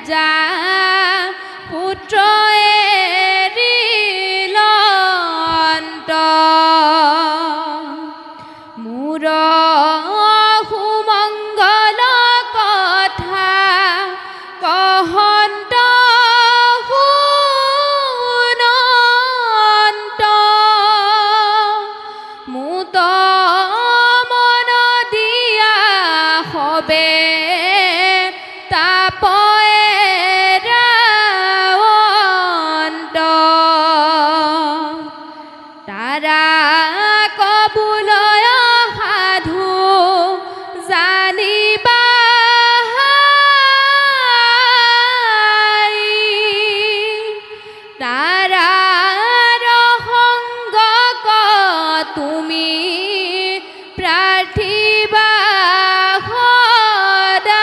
ভাৰ্যা পুত্ৰ এৰিলন্ত মোৰ সুমংগল কথা কহন্ত শুনন্ত মুত মন দিয়া হবে তাপয়েৰান্ত তাৰা কবুলয় সাধু জানিবা তাৰাৰ সংগ তুমি প্ৰাৰ্থিবা সদায়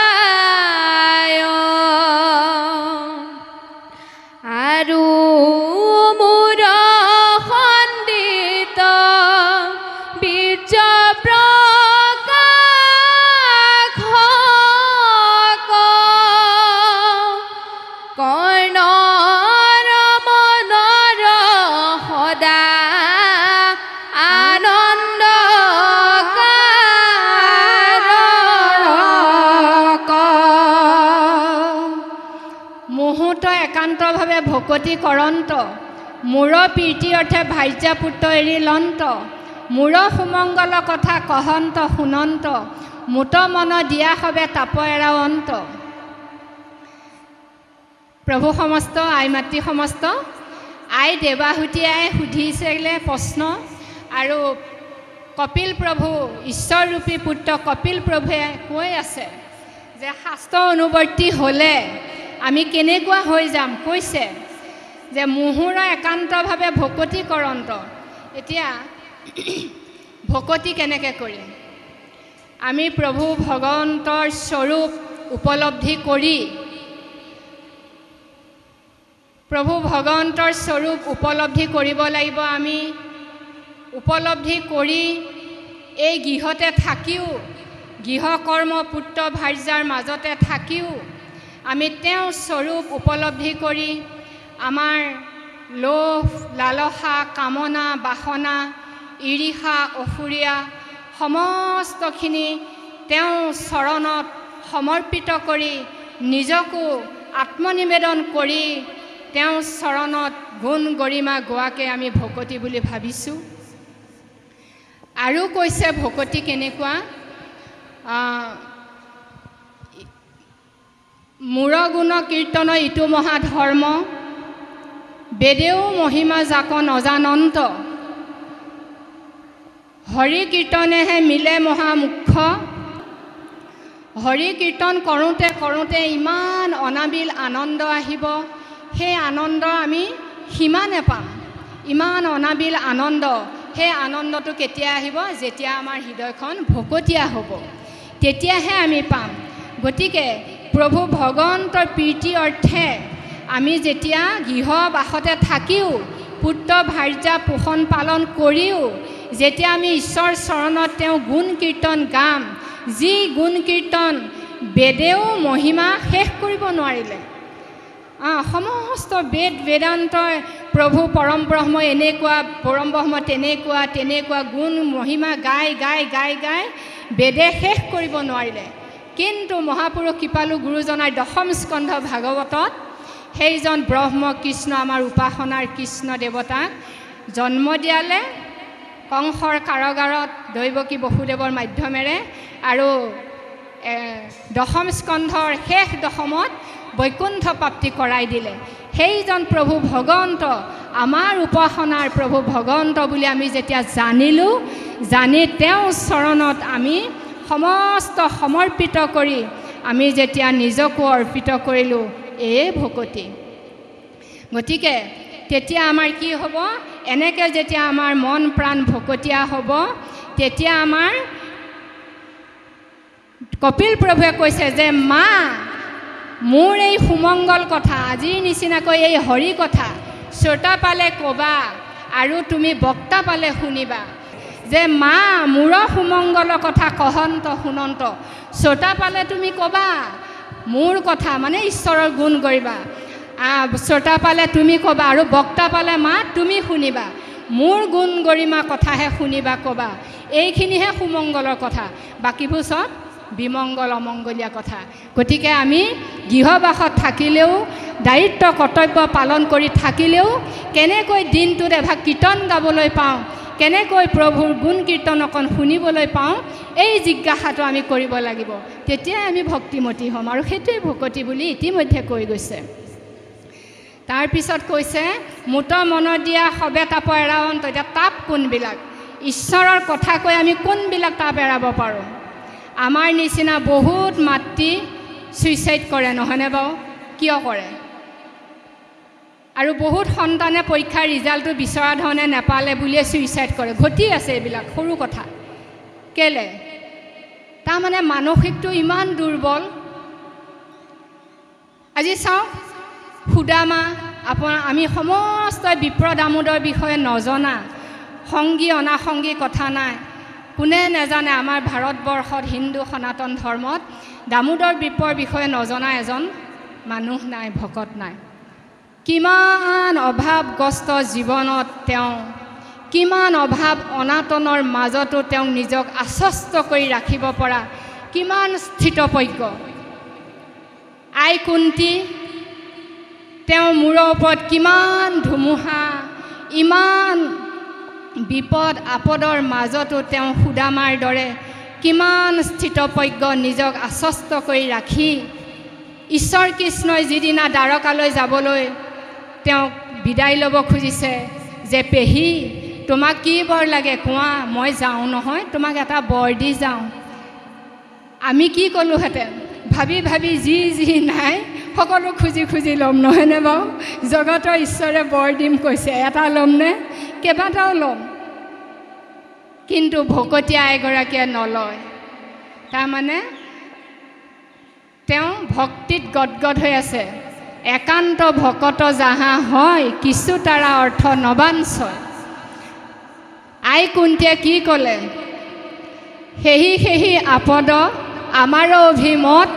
আৰু মোৰ খণ্ডিত বীৰ্য প্ৰকাশ কৰ্ণৰ মনৰ সদা আনন্দ মুহূৰ্ত একান্তভাৱে ভকতি কৰন্ত মূৰ প্ৰীতি অৰ্থে ভাৰ্যা পুত্ৰ এৰিলন্ত মূৰ সুমংগল কথা কহন্ত শুনন্ত মুত মন দিয়া হবে তাপ এৰাৱন্ত প্ৰভু সমস্ত আই মাতৃ সমস্ত আই দেৱাহুতি আই সুধিছিলে প্ৰশ্ন আৰু কপিল প্ৰভু ঈশ্বৰৰূপী পুত্ৰ কপিল প্ৰভুৱে কৈ আছে যে শাস্ত্ৰ অনুবৰ্তী হ'লে আমি কেনেকুৱা হৈ যাম কৈছে যে মুহূৰ্ত একান্তভাৱে ভকতি কৰন্ত এতিয়া ভকতি কেনেকৈ কৰিম আমি প্ৰভু ভগৱন্তৰ স্বৰূপ উপলব্ধি কৰি প্ৰভু ভগৱন্তৰ স্বৰূপ উপলব্ধি কৰিব লাগিব আমি উপলব্ধি কৰি এই গৃহতে থাকিও গৃহকৰ্ম পুত্ৰ ভাৰ্যাৰ মাজতে থাকিও আমি তেওঁৰ স্বৰূপ উপলব্ধি কৰি আমাৰ লোভ লালসা কামনা বাসনা ঈৰ্ষা অসূয়া সমস্তখিনি তেওঁ চৰণত সমৰ্পিত কৰি নিজকো আত্মনিবেদন কৰি তেওঁ চৰণত গুণ গৰিমা গোৱাকে আমি ভকতি বুলি ভাবিছোঁ আৰু কৈছে ভকতি কেনেকুৱা মূৰ গুণ কীৰ্তন ইটো মহা ধৰ্ম বেদেও মহিমা জাক নজানন্ত হৰি কীৰ্তনেহে মিলে মহামুখ্য হৰি কীৰ্তন কৰোঁতে কৰোঁতে ইমান অনাবিল আনন্দ আহিব সেই আনন্দ আমি সীমা নেপাম ইমান অনাবিল আনন্দ সেই আনন্দটো কেতিয়া আহিব যেতিয়া আমাৰ হৃদয়খন ভকতীয়া হ'ব তেতিয়াহে আমি পাম গতিকে প্ৰভু ভগৱন্তৰ প্ৰীতি অৰ্থে আমি যেতিয়া গৃহবাসতে থাকিও পুত্ৰ ভাৰ্যা পোষণ পালন কৰিও যেতিয়া আমি ঈশ্বৰ চৰণত তেওঁ গুণ কীৰ্তন গাম যি গুণ কীৰ্তন বেদেও মহিমা শেষ কৰিব নোৱাৰিলে সমস্ত বেদ বেদান্তই প্ৰভু পৰম ব্ৰহ্ম এনেকুৱা পৰম ব্ৰহ্ম তেনেকুৱা তেনেকুৱা গুণ মহিমা গাই গাই গাই গাই বেদে শেষ কৰিব নোৱাৰিলে কিন্তু মহাপুৰুষ কৃপালু গুৰুজনাৰ দশম স্কন্ধ ভাগৱতত সেইজন ব্ৰহ্ম কৃষ্ণ আমাৰ উপাসনাৰ কৃষ্ণ দেৱতাক জন্ম দিয়ালে কংসৰ কাৰাগাৰত দৈৱকী বসুদেৱৰ মাধ্যমেৰে আৰু দশম স্কন্ধৰ শেষ দশমত বৈকুণ্ঠ প্ৰাপ্তি কৰাই দিলে সেইজন প্ৰভু ভগৱন্ত আমাৰ উপাসনাৰ প্ৰভু ভগৱন্ত বুলি আমি যেতিয়া জানিলোঁ জানি তেওঁৰ চৰণত আমি সমস্ত সমৰ্পিত কৰি আমি যেতিয়া নিজকো অৰ্পিত কৰিলোঁ এই ভকতি গতিকে তেতিয়া আমাৰ কি হ'ব এনেকৈ যেতিয়া আমাৰ মন প্ৰাণ ভকতীয়া হ'ব তেতিয়া আমাৰ কপিল প্ৰভুৱে কৈছে যে মা মোৰ এই সুমংগল কথা আজিৰ নিচিনাকৈ এই হৰি কথা শ্ৰোতা পালে ক'বা আৰু তুমি বক্তা পালে শুনিবা যে মা মোৰ সুমংগল কথা কহন্ত শুনন্ত শ্ৰোতা পালে তুমি ক'বা মোৰ কথা মানে ঈশ্বৰৰ গুণ কৰিবা। শ্ৰোতা পালে তুমি ক'বা আৰু বক্তা পালে মাত তুমি শুনিবা। মোৰ গুণ গৰিমা কথাহে শুনিবা ক'বা। এইখিনিহে সুমংগলৰ কথা, বাকীবোৰ চব বিমংগল অমংগলীয়া কথা। গতিকে আমি গৃহবাসত থাকিলেও, দায়িত্ব কৰ্তব্য পালন কৰি থাকিলেও কেনেকৈ দিনটোত এভাগ কীৰ্তন গাবলৈ পাওঁ, কেনেকৈ প্ৰভুৰ গুণ কীৰ্তন অকণ শুনিবলৈ পাওঁ, এই জিজ্ঞাসাটো আমি কৰিব লাগিব। তেতিয়াই আমি ভক্তিমতী হ'ম, আৰু সেইটোৱে ভকতি বুলি ইতিমধ্যে কৈ গৈছে। তাৰপিছত কৈছে মুত মনত দিয়া সবে তাপ এৰাৱন্ত। এতিয়া তাপ কোনবিলাক? ঈশ্বৰৰ কথা কৈ আমি কোনবিলাক তাপ এৰাব পাৰোঁ? আমাৰ নিচিনা বহুত মাতৃ ছুইচাইড কৰে, নহয়নে বাৰু? কিয় কৰে? আৰু বহুত সন্তানে পৰীক্ষাৰ ৰিজাল্টটো বিচৰা ধৰণে নাপালে বুলিয়ে ছুইচাইড কৰে। ঘটি আছে এইবিলাক সৰু কথা। কেলে? তাৰমানে মানসিকটো ইমান দুৰ্বল। আজি চাওক, সুদামা, আমি সমস্ত বিপ্ৰ দামোদৰ বিষয়ে নজনা, সংগী অনাসংগী কথা নাই। কোনে নাজানে আমাৰ ভাৰতবৰ্ষত হিন্দু সনাতন ধৰ্মত দামোদৰ বিপ্ৰৰ বিষয়ে নজনা এজন মানুহ নাই, ভকত নাই। কিমান অভাৱগ্ৰস্ত জীৱনত তেওঁ, কিমান অভাৱ অনাটনৰ মাজতো তেওঁ নিজক আশ্বস্ত কৰি ৰাখিব পৰা কিমান স্থিতপজ্ঞ। আই কুন্তি, তেওঁ মূৰৰ ওপৰত কিমান ধুমুহা, ইমান বিপদ আপদৰ মাজতো তেওঁ সুদামাৰ দৰে কিমান স্থিতপজ্ঞ নিজক আশ্বস্ত কৰি ৰাখি, ঈশ্বৰ কৃষ্ণই যিদিনা দ্বাৰকালৈ যাবলৈ তেওঁক বিদায় ল'ব খুজিছে, যে পেহী তোমাক কি বৰ লাগে কোৱা, মই যাওঁ নহয়, তোমাক এটা বৰ দি যাওঁ। আমি কি ক'লোহেঁতেন? ভাবি ভাবি যি যি নাই সকলো খুজি খুজি ল'ম, নহয়নে বাৰু? জগতৰ ঈশ্বৰে বৰ দিম কৈছে, এটা ল'মনে কেইবাটাও ল'ম। কিন্তু ভকতীয়া এগৰাকীয়ে নলয়। তাৰমানে তেওঁ ভক্তিত গদগদ হৈ আছে। একান্ত ভকত যাহা হয়, কিছু তাৰা অৰ্থ নবাঞ্চয়। আই কুন্তীয়ে কি ক'লে? সেহি সেহি আপদ আমাৰ অভিমত,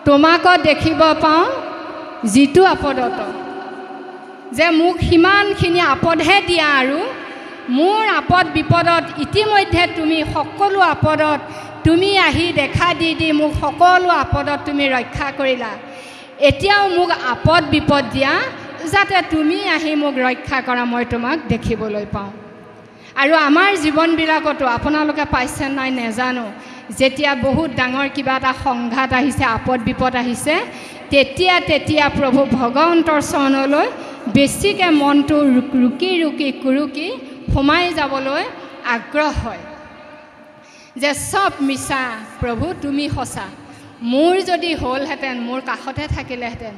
তোমাক দেখিব পাওঁ যিটো আপদত। যে মোক সিমানখিনি আপদহে দিয়া, আৰু মোৰ আপদ বিপদত ইতিমধ্যে তুমি সকলো আপদত তুমি আহি দেখা দি দি মোক সকলো আপদত তুমি ৰক্ষা কৰিলা। এতিয়াও মোক আপদ বিপদ দিয়া, যাতে তুমি আহি মোক ৰক্ষা কৰা, মই তোমাক দেখিবলৈ পাওঁ। আৰু আমাৰ জীৱনবিলাকতো আপোনালোকে পাইছে নাই নেজানো, যেতিয়া বহুত ডাঙৰ কিবা এটা সংঘাত আহিছে, আপদ বিপদ আহিছে, তেতিয়া প্ৰভু ভগৱন্তৰ চৰণলৈ বেছিকৈ মনটো ৰুকি ৰুকি কুৰুকি সোমাই যাবলৈ আগ্ৰহ হয়। যে চব মিছা, প্ৰভু তুমি সঁচা। মোৰ যদি হ'লহেঁতেন, মোৰ কাষতে থাকিলেহেঁতেন,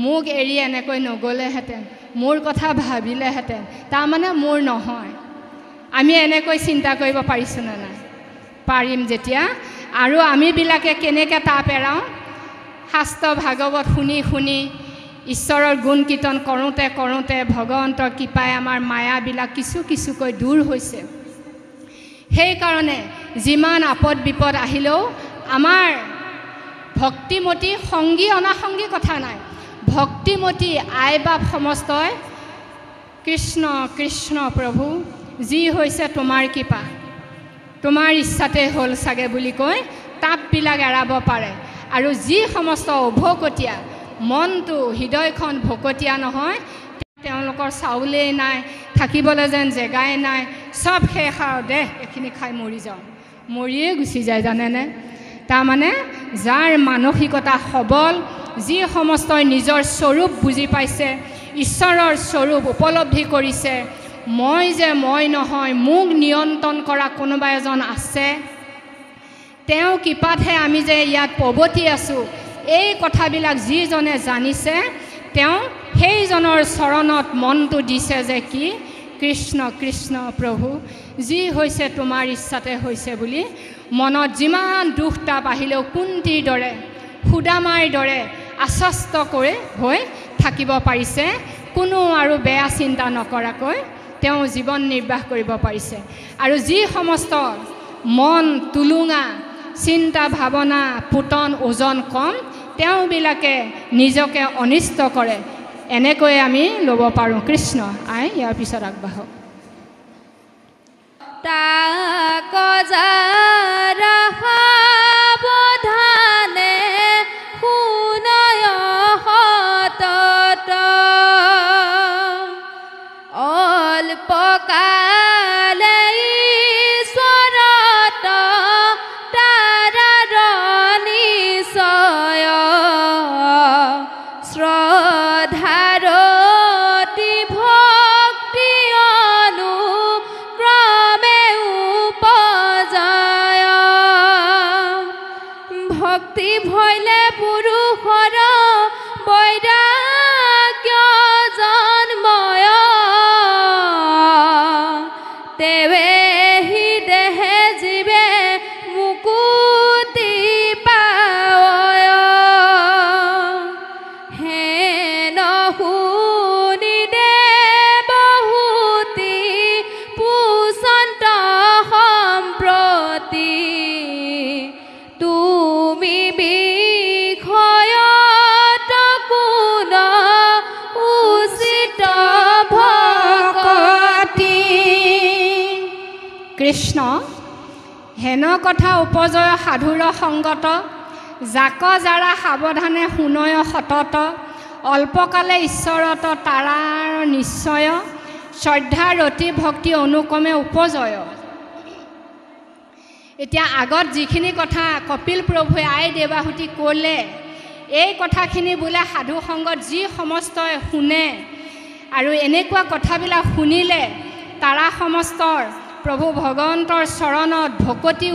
মোক এৰি এনেকৈ নগ'লেহেঁতেন, মোৰ কথা ভাবিলেহেঁতেন, তাৰমানে মোৰ নহয়। আমি এনেকৈ চিন্তা কৰিব পাৰিছোঁনে নাই? পাৰিম যেতিয়া। আৰু আমিবিলাকে কেনেকৈ তাপ এৰাওঁ? শাস্ত্ৰ ভাগৱত শুনি শুনি, ঈশ্বৰৰ গুণ কীৰ্তন কৰোঁতে কৰোঁতে ভগৱন্তৰ কৃপাই আমাৰ মায়াবিলাক কিছু কিছুকৈ দূৰ হৈছে। সেইকাৰণে যিমান আপদ বিপদ আহিলেও আমাৰ ভক্তিমতী, সংগী অনাসংগী কথা নাই, ভক্তিমতী আই বাপ সমস্তই কৃষ্ণ কৃষ্ণ প্ৰভু, যি হৈছে তোমাৰ কৃপা, তোমাৰ ইচ্ছাতে হ'ল চাগে বুলি কৈ তাপবিলাক এৰাব পাৰে। আৰু যি সমস্ত অভকতীয়া, মনটো হৃদয়খন ভকতীয়া নহয়, তেওঁলোকৰ চাউলেই নাই, থাকিবলৈ যেন জেগাই নাই, চব শেষ আৰু দেহ, এইখিনি খাই মৰি যাওঁ, মৰিয়ে গুচি যায় জানেনে? তাৰমানে যাৰ মানসিকতা সবল, যি সমস্তই নিজৰ স্বৰূপ বুজি পাইছে, ঈশ্বৰৰ স্বৰূপ উপলব্ধি কৰিছে, মই যে মই নহয়, মোক নিয়ন্ত্ৰণ কৰা কোনোবা এজন আছে, তেওঁ কৃপাতহে আমি যে ইয়াত পৱতি আছোঁ, এই কথাবিলাক যিজনে জানিছে, তেওঁ সেইজনৰ চৰণত মনটো দিছে যে কি, কৃষ্ণ কৃষ্ণ প্ৰভু, যি হৈছে তোমাৰ ইচ্ছাতে হৈছে বুলি মনত যিমান দুখ তাপ আহিলেও কুন্তীৰ দৰে, সুদামাৰ দৰে আশ্বস্ত কৰি হৈ থাকিব পাৰিছে। কোনো আৰু বেয়া চিন্তা নকৰাকৈ তেওঁ জীৱন নিৰ্বাহ কৰিব পাৰিছে। আৰু যি সমস্ত মন তুলুঙা, চিন্তা ভাৱনা পুতন ওজন কম তেওঁবিলাকে নিজকে অনিষ্ট কৰে এনেকৈ আমি ল'ব পাৰোঁ কৃষ্ণ আই ইয়াৰ পিছত আগবাঢ়ক তাক যাৰা সাৱধানে শুনয় সতত অল্পকালে ঈশ্বৰত তাৰাৰ নিশ্চয় শ্ৰদ্ধাৰ অতি ভক্তি অনুক্ৰমে উপজয় ভক্তি ভৈলে পুৰুষৰ বৈৰাগ্য জন্ময় তেৱেহি দেহে জীৱে মুকুতি পায় হেন শুনি দেৱহূতি পুচন্ত সম্প্ৰতি তুমি বিষয়ত কোন উচিত ভকতি কৃষ্ণ হেন কথা উপজয় সাধুৰ সংগত জাক যাৰা সাৱধানে শুনয় সতত অল্পকালে ঈশ্বৰত তাৰাৰ নিশ্চয় শ্ৰদ্ধা ৰতি ভক্তি অনুক্ৰমে উপজয় এতিয়া আগত যিখিনি কথা কপিল প্ৰভুৱে আই দেৱাহুতি ক'লে এই কথাখিনি বোলে সাধু সংগত যি সমস্তই শুনে আৰু এনেকুৱা কথাবিলাক শুনিলে তাৰা সমস্তৰ প্ৰভু ভগৱন্তৰ চৰণত ভকতি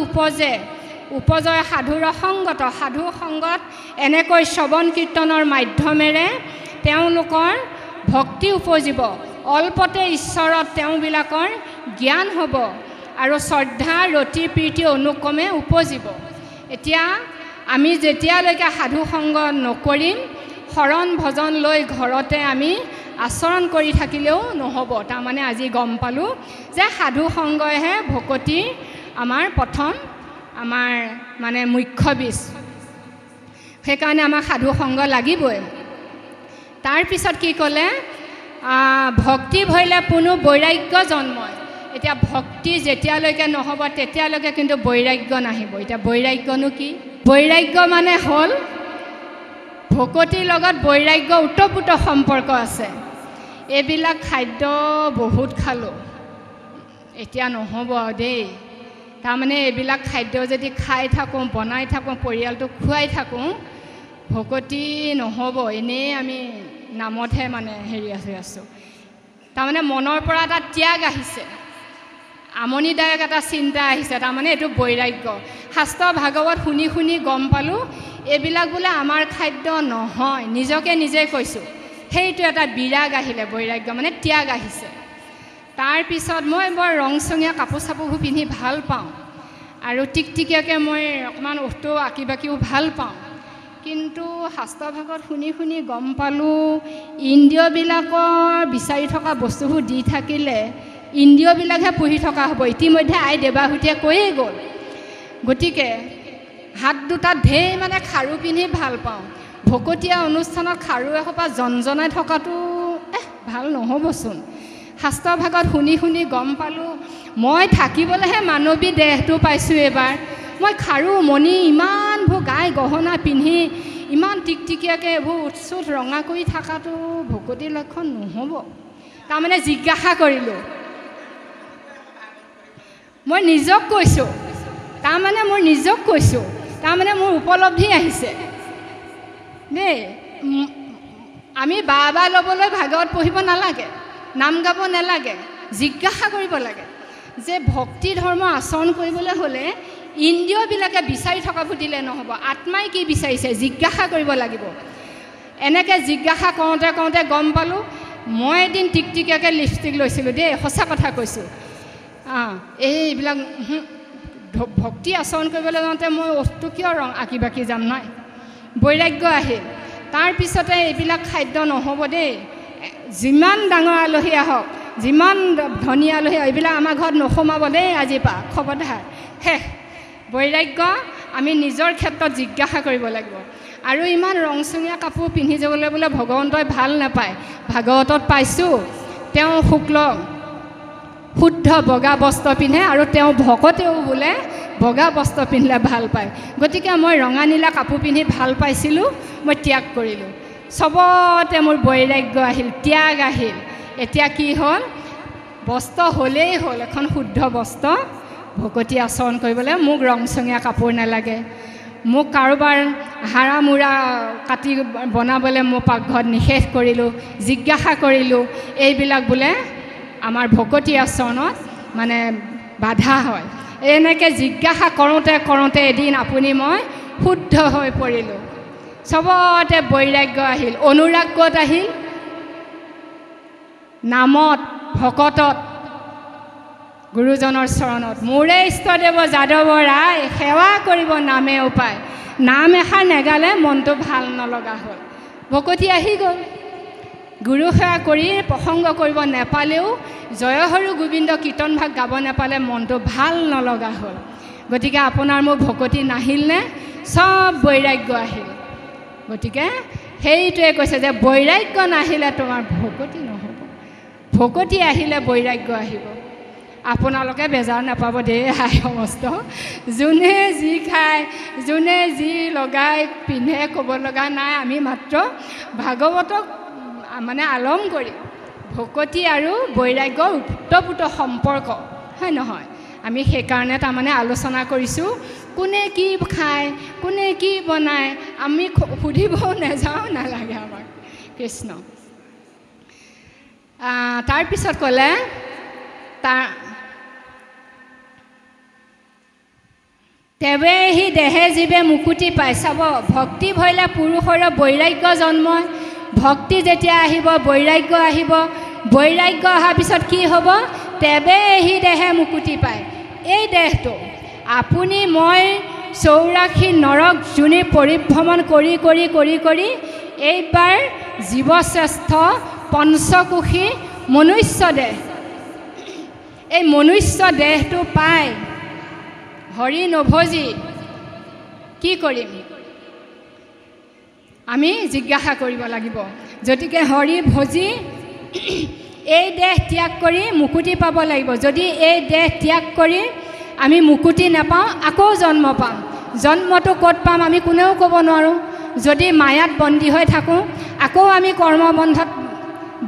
উপজয় সাধুৰ সংগত সাধু সংগত এনেকৈ শ্ৰৱণ কীৰ্তনৰ মাধ্যমেৰে তেওঁলোকৰ ভক্তি উপজিব অল্পতে ঈশ্বৰত তেওঁবিলাকৰ জ্ঞান হ'ব আৰু শ্ৰদ্ধা ৰতি প্ৰীতি অনুক্ৰমে উপজিব এতিয়া আমি যেতিয়ালৈকে সাধু সংগ নকৰিম শৰণ ভজন লৈ ঘৰতে আমি আচৰণ কৰি থাকিলেও নহ'ব তাৰমানে আজি গম পালোঁ যে সাধু সংগইহে ভকতি আমাৰ প্ৰথম আমাৰ মানে মুখ্য বীজ সেইকাৰণে আমাক সাধু সংগ লাগিবই তাৰপিছত কি ক'লে ভক্তি ভৈলে পুনু বৈৰাগ্য জন্ময় এতিয়া ভক্তি যেতিয়ালৈকে নহ'ব তেতিয়ালৈকে কিন্তু বৈৰাগ্য নাহিব এতিয়া বৈৰাগ্যনো কি বৈৰাগ্য মানে হ'ল ভকতিৰ লগত বৈৰাগ্য ওতঃপ্ৰোত সম্পৰ্ক আছে এইবিলাক খাদ্য বহুত খালোঁ এতিয়া নহ'ব দেই তাৰমানে এইবিলাক খাদ্য যদি খাই থাকোঁ বনাই থাকোঁ পৰিয়ালটোক খুৱাই থাকোঁ ভকতি নহ'ব এনেই আমি নামতহে মানে হেৰি আছোঁ তাৰমানে মনৰ পৰা এটা ত্যাগ আহিছে আমনিদায়ক এটা চিন্তা আহিছে তাৰমানে এইটো বৈৰাগ্য শাস্ত্ৰ ভাগৱত শুনি শুনি গম পালোঁ এইবিলাক বোলে আমাৰ খাদ্য নহয় নিজকে নিজে কৈছোঁ সেইটো এটা বিৰাগ আহিলে বৈৰাগ্য মানে ত্যাগ আহিছে তাৰপিছত মই বৰ ৰংচঙীয়া কাপোৰ চাপোৰবোৰ পিন্ধি ভাল পাওঁ আৰু টিকটিকীয়াকৈ মই অকণমান উঠটো আঁকি বাকিও ভাল পাওঁ কিন্তু শাস্ত্ৰ ভাগত শুনি শুনি গম পালোঁ ইন্দ্ৰিয়বিলাকৰ বিচাৰি থকা বস্তুবোৰ দি থাকিলে ইন্দ্ৰিয়বিলাকহে পুহি থকা হ'ব ইতিমধ্যে আই দেৱাহুতিয়ে কৈয়ে গ'ল গতিকে হাত দুটাত ঢেৰ মানে খাৰু পিন্ধি ভাল পাওঁ ভকতীয়া অনুষ্ঠানত খাৰু এসোপা জনজনাই থকাটো ভাল নহ'বচোন শাস্ত্ৰ ভাগত শুনি শুনি গম পালোঁ মই থাকিবলৈহে মানৱী দেহটো পাইছোঁ এইবাৰ মই খাৰু মণি ইমানবোৰ গাই গহনা পিন্ধি ইমান টিকটিকীয়াকৈ এইবোৰ উৎসুত ৰঙা কৰি থকাটো ভকতিৰ লক্ষণ নহ'ব তাৰমানে জিজ্ঞাসা কৰিলোঁ মই নিজক কৈছোঁ তাৰমানে মোৰ উপলব্ধি আহিছে দেই আমি বাবা ল'বলৈ ভাগৱত পঢ়িব নালাগে নাম গাব নালাগে জিজ্ঞাসা কৰিব লাগে যে ভক্তি ধৰ্ম আচৰণ কৰিবলৈ হ'লে ইন্দ্ৰিয়বিলাকে বিচাৰি থকাবোৰ দিলে নহ'ব আত্মাই কি বিচাৰিছে জিজ্ঞাসা কৰিব লাগিব এনেকৈ জিজ্ঞাসা কৰোঁতে কৰোঁতে গম পালোঁ মই এদিন টিকটিকীয়াকৈ লিপষ্টিক লৈছিলোঁ দেই সঁচা কথা কৈছোঁ এইবিলাক ভক্তি আচৰণ কৰিবলৈ যাওঁতে মই বস্তু কিয় ৰং আঁকি বাকি যাম নাই বৈৰাগ্য আহিল তাৰপিছতে এইবিলাক খাদ্য নহ'ব দেই যিমান ডাঙৰ আলহী আহক যিমান ধনী আলহী এইবিলাক আমাৰ ঘৰত নোসোমাব দেই আজিৰ পৰা খবৰদাৰ শেষ বৈৰাগ্য আমি নিজৰ ক্ষেত্ৰত জিজ্ঞাসা কৰিব লাগিব। আৰু ইমান ৰংচঙীয়া কাপোৰ পিন্ধি যাবলৈ বোলে ভগৱন্তই ভাল নাপায়। ভাগৱতত পাইছোঁ তেওঁ শুদ্ধ বগা বস্ত্ৰ পিন্ধে আৰু তেওঁ ভকতেও বোলে বগা বস্ত্ৰ পিন্ধিলে ভাল পায়। গতিকে মই ৰঙা নীলা কাপোৰ পিন্ধি ভাল পাইছিলোঁ, মই ত্যাগ কৰিলোঁ। চবতে মোৰ বৈৰাগ্য আহিল, ত্যাগ আহিল। এতিয়া কি হ'ল? বস্ত্ৰ হ'লেই হ'ল এখন শুদ্ধ বস্ত্ৰ ভকতি আচৰণ কৰিবলৈ। মোক ৰংচঙীয়া কাপোৰ নালাগে, মোক কাৰোবাৰ হাৰা মূৰা কাটি বনাবলৈ মোৰ পাকঘৰত নিষেধ কৰিলোঁ, জিজ্ঞাসা কৰিলোঁ। এইবিলাক বোলে আমাৰ ভকতি আচৰণত মানে বাধা হয়। এনেকৈ জিজ্ঞাসা কৰোঁতে কৰোঁতে এদিন আপুনি মই শুদ্ধ হৈ পৰিলোঁ। চবতে বৈৰাগ্য আহিল। অনুৰাগ ক'ত আহিল? নামত, ভকতত, গুৰুজনৰ চৰণত। মোৰে ইষ্টদেৱ যাদৱ ৰায়, সেৱা কৰিব নামে উপায়। নাম এষাৰ নেগালে মনটো ভাল নলগা হ'ল। ভকতি আহি গ'ল। গুৰু সেৱা কৰি প্ৰসংগ কৰিব নেপালেও, জয়হৰু গোবিন্দ কীৰ্তন ভাগ গাব নেপালে মনটো ভাল নলগা হ'ল। গতিকে আপোনাৰ মোৰ ভকতি নাহিলনে? চব বৈৰাগ্য আহিল। গতিকে সেইটোৱে কৈছে যে বৈৰাগ্য নাহিলে তোমাৰ ভকতি নহ'ব, ভকতি আহিলে বৈৰাগ্য আহিব। আপোনালোকে বেজাৰ নাপাব দেই আই সমস্ত। যোনে যি খায়, যোনে যি লগাই পিন্ধে ক'ব লগা নাই। আমি মাত্ৰ ভাগৱতক মানে আলম কৰি ভকতি আৰু বৈৰাগ্যৰ ওতঃপ্ৰোত সম্পৰ্ক, হয় নহয়? আমি সেইকাৰণে তাৰমানে আলোচনা কৰিছোঁ। কোনে কি খায়, কোনে কি বনায় আমি সুধিবও নাযাওঁ, নালাগে আমাক। কৃষ্ণ। তাৰপিছত ক'লে তেৱে সি দেহে জীৱে মুকুতি পায়। চাব, ভক্তি ভৰিলে পুৰুষৰ বৈৰাগ্য জন্ময়। ভক্তি যেতিয়া আহিব বৈৰাগ্য আহিব। বৈৰাগ্য অহাৰ পিছত কি হ'ব? তেৱে সি দেহে মুকুতি পায়। এই দেহটো আপুনি মই 84 নৰক যোনি পৰিভ্ৰমণ কৰি কৰি কৰি কৰি এইবাৰ জীৱশ্ৰেষ্ঠ পঞ্চকোশী মনুষ্য দেহ, এই মনুষ্য দেহটো পাই হৰি নভজি কি কৰিম? আমি জিজ্ঞাসা কৰিব লাগিব। গতিকে হৰি ভজি এই দেহ ত্যাগ কৰি মুকুতি পাব লাগিব। যদি এই দেহ ত্যাগ কৰি আমি মুকুতি নাপাওঁ, আকৌ জন্ম পাম। জন্মটো ক'ত পাম আমি কোনেও ক'ব নোৱাৰোঁ। যদি মায়াত বন্দী হৈ থাকোঁ, আকৌ আমি কৰ্মবন্ধত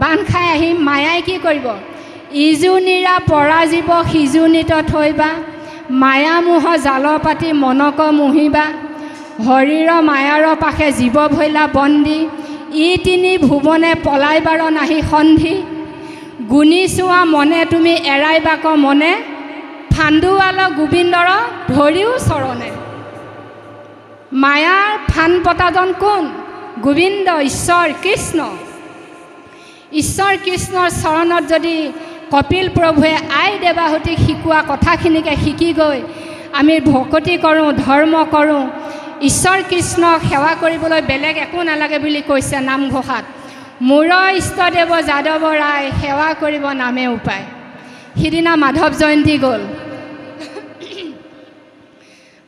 বান্ধ খাই আহিম। মায়াই কি কৰিব? ইজুনিৰা পৰাজীৱ সিজুনিত থৈবা, মায়ামোহ জাল পাতি মনক মুহিবা, হৰিৰ মায়াৰ পাশে জীৱ ভৈলা বন্দী, ই তিনি ভুৱনে পলাইবাৰ নাহি সন্ধি, গুণি চোৱা মনে তুমি এৰাইবাক মনে, ফান্দুৱাল গোবিন্দৰ ধৰিও চৰণে। মায়াৰ ফান পতাজন কোন? গোবিন্দ, ঈশ্বৰ কৃষ্ণ। ঈশ্বৰ কৃষ্ণৰ চৰণত যদি কপিল প্ৰভুৱে আই দেৱাহুতিক শিকোৱা কথাখিনিকে শিকি গৈ আমি ভকতি কৰোঁ, ধৰ্ম কৰোঁ, ঈশ্বৰ কৃষ্ণক সেৱা কৰিবলৈ বেলেগ একো নালাগে বুলি কৈছে নামঘোষাত। মোৰ ইষ্টদেৱ যাদৱ ৰায়, সেৱা কৰিব নামে উপায়। সিদিনা মাধৱ জয়ন্তী গ'ল।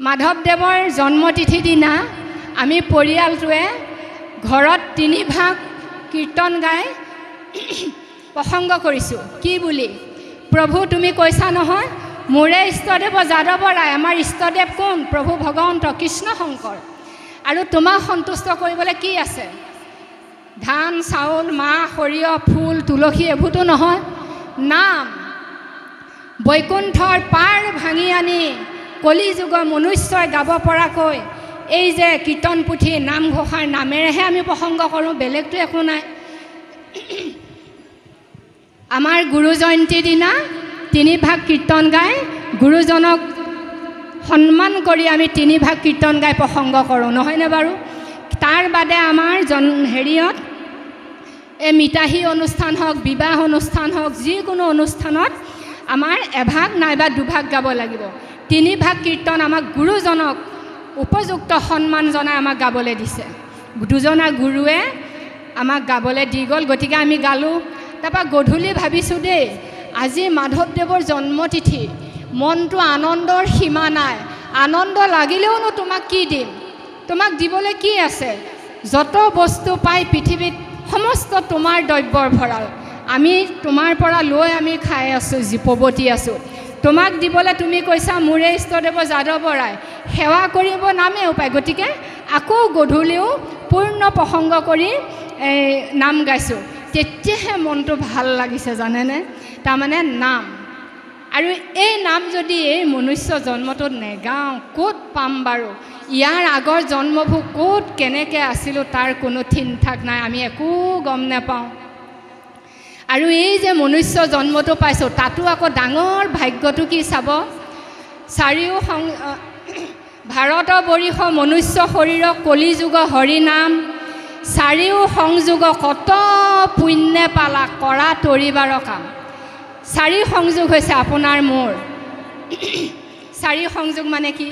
মাধৱদেৱৰ জন্মতিথি দিনা আমি পৰিয়ালটোৱে ঘৰত 3 ভাগ কীৰ্তন গাই প্ৰসংগ কৰিছোঁ। কি বুলি? প্ৰভু তুমি কৈছা নহয় মোৰে ইষ্টদেৱ যাদৱ ৰায়। আমাৰ ইষ্টদেৱ কোন? প্ৰভু ভগৱন্ত কৃষ্ণ শংকৰ। আৰু তোমাক সন্তুষ্ট কৰিবলৈ কি আছে? ধান, চাউল, মাহ, সৰিয়হ, ফুল, তুলসী এইবোৰতো নহয়। নাম বৈকুণ্ঠৰ পাৰ ভাঙি আনি কলিযুগৰ মনুষ্যই গাব পৰাকৈ এই যে কীৰ্তন পুথি নামঘোষাৰ নামেৰেহে আমি প্ৰসংগ কৰোঁ, বেলেগটো একো নাই। আমাৰ গুৰু জয়ন্তীৰ দিনা 3 ভাগ কীৰ্তন গাই গুৰুজনক সন্মান কৰি আমি 3 ভাগ কীৰ্তন গাই প্ৰসংগ কৰোঁ, নহয়নে বাৰু? তাৰ বাদে আমাৰ হেৰিয়ত এই মিতাহী অনুষ্ঠান হওক, বিবাহ অনুষ্ঠান হওক, যিকোনো অনুষ্ঠানত আমাৰ এভাগ নাইবা 2 ভাগ গাব লাগিব। 3 ভাগ কীৰ্তন আমাক গুৰুজনক উপযুক্ত সন্মান জনাই আমাক গাবলৈ দিছে। 2জনা গুৰুৱে আমাক গাবলৈ দি গ'ল। গতিকে আমি গালোঁ। তাৰপৰা গধূলি ভাবিছোঁ দেই, আজি মাধৱদেৱৰ জন্মতিথি, মনটো আনন্দৰ সীমা নাই। আনন্দ লাগিলেওনো তোমাক কি দিম, তোমাক দিবলৈ কি আছে? যত বস্তু পাই পৃথিৱীত সমস্ত তোমাৰ দ্ৰব্যৰ ভঁৰাল, আমি তোমাৰ পৰা লৈ আমি খাই আছোঁ, জীৱৱতী আছোঁ। তোমাক দিবলৈ তুমি কৈছা মোৰে ইষ্টদেৱ যাদৱ বৰাই সেৱা কৰিব নামে উপায়। গতিকে আকৌ গধূলিও পূৰ্ণ প্ৰসংগ কৰি নাম গাইছোঁ। তেতিয়াহে মনটো ভাল লাগিছে জানেনে? তাৰমানে নাম। আৰু এই নাম যদি এই মনুষ্য জন্মটোত নেগাওঁ ক'ত পাম বাৰু? ইয়াৰ আগৰ জন্মবোৰ ক'ত কেনেকৈ আছিলোঁ তাৰ কোনো থিন থাক নাই, আমি একো গম নাপাওঁ। আৰু এই যে মনুষ্য জন্মটো পাইছোঁ তাতো আকৌ ডাঙৰ ভাগ্যটো কি চাব। ভাৰতবৰ্ষ মনুষ্য শৰীৰ কলিযুগ হৰিনাম, চাৰিও সংযোগ কত পুণ্যে পালা কৰা তৰিবাৰ কাম। চাৰি সংযোগ হৈছে আপোনাৰ মোৰ। চাৰি সংযোগ মানে কি?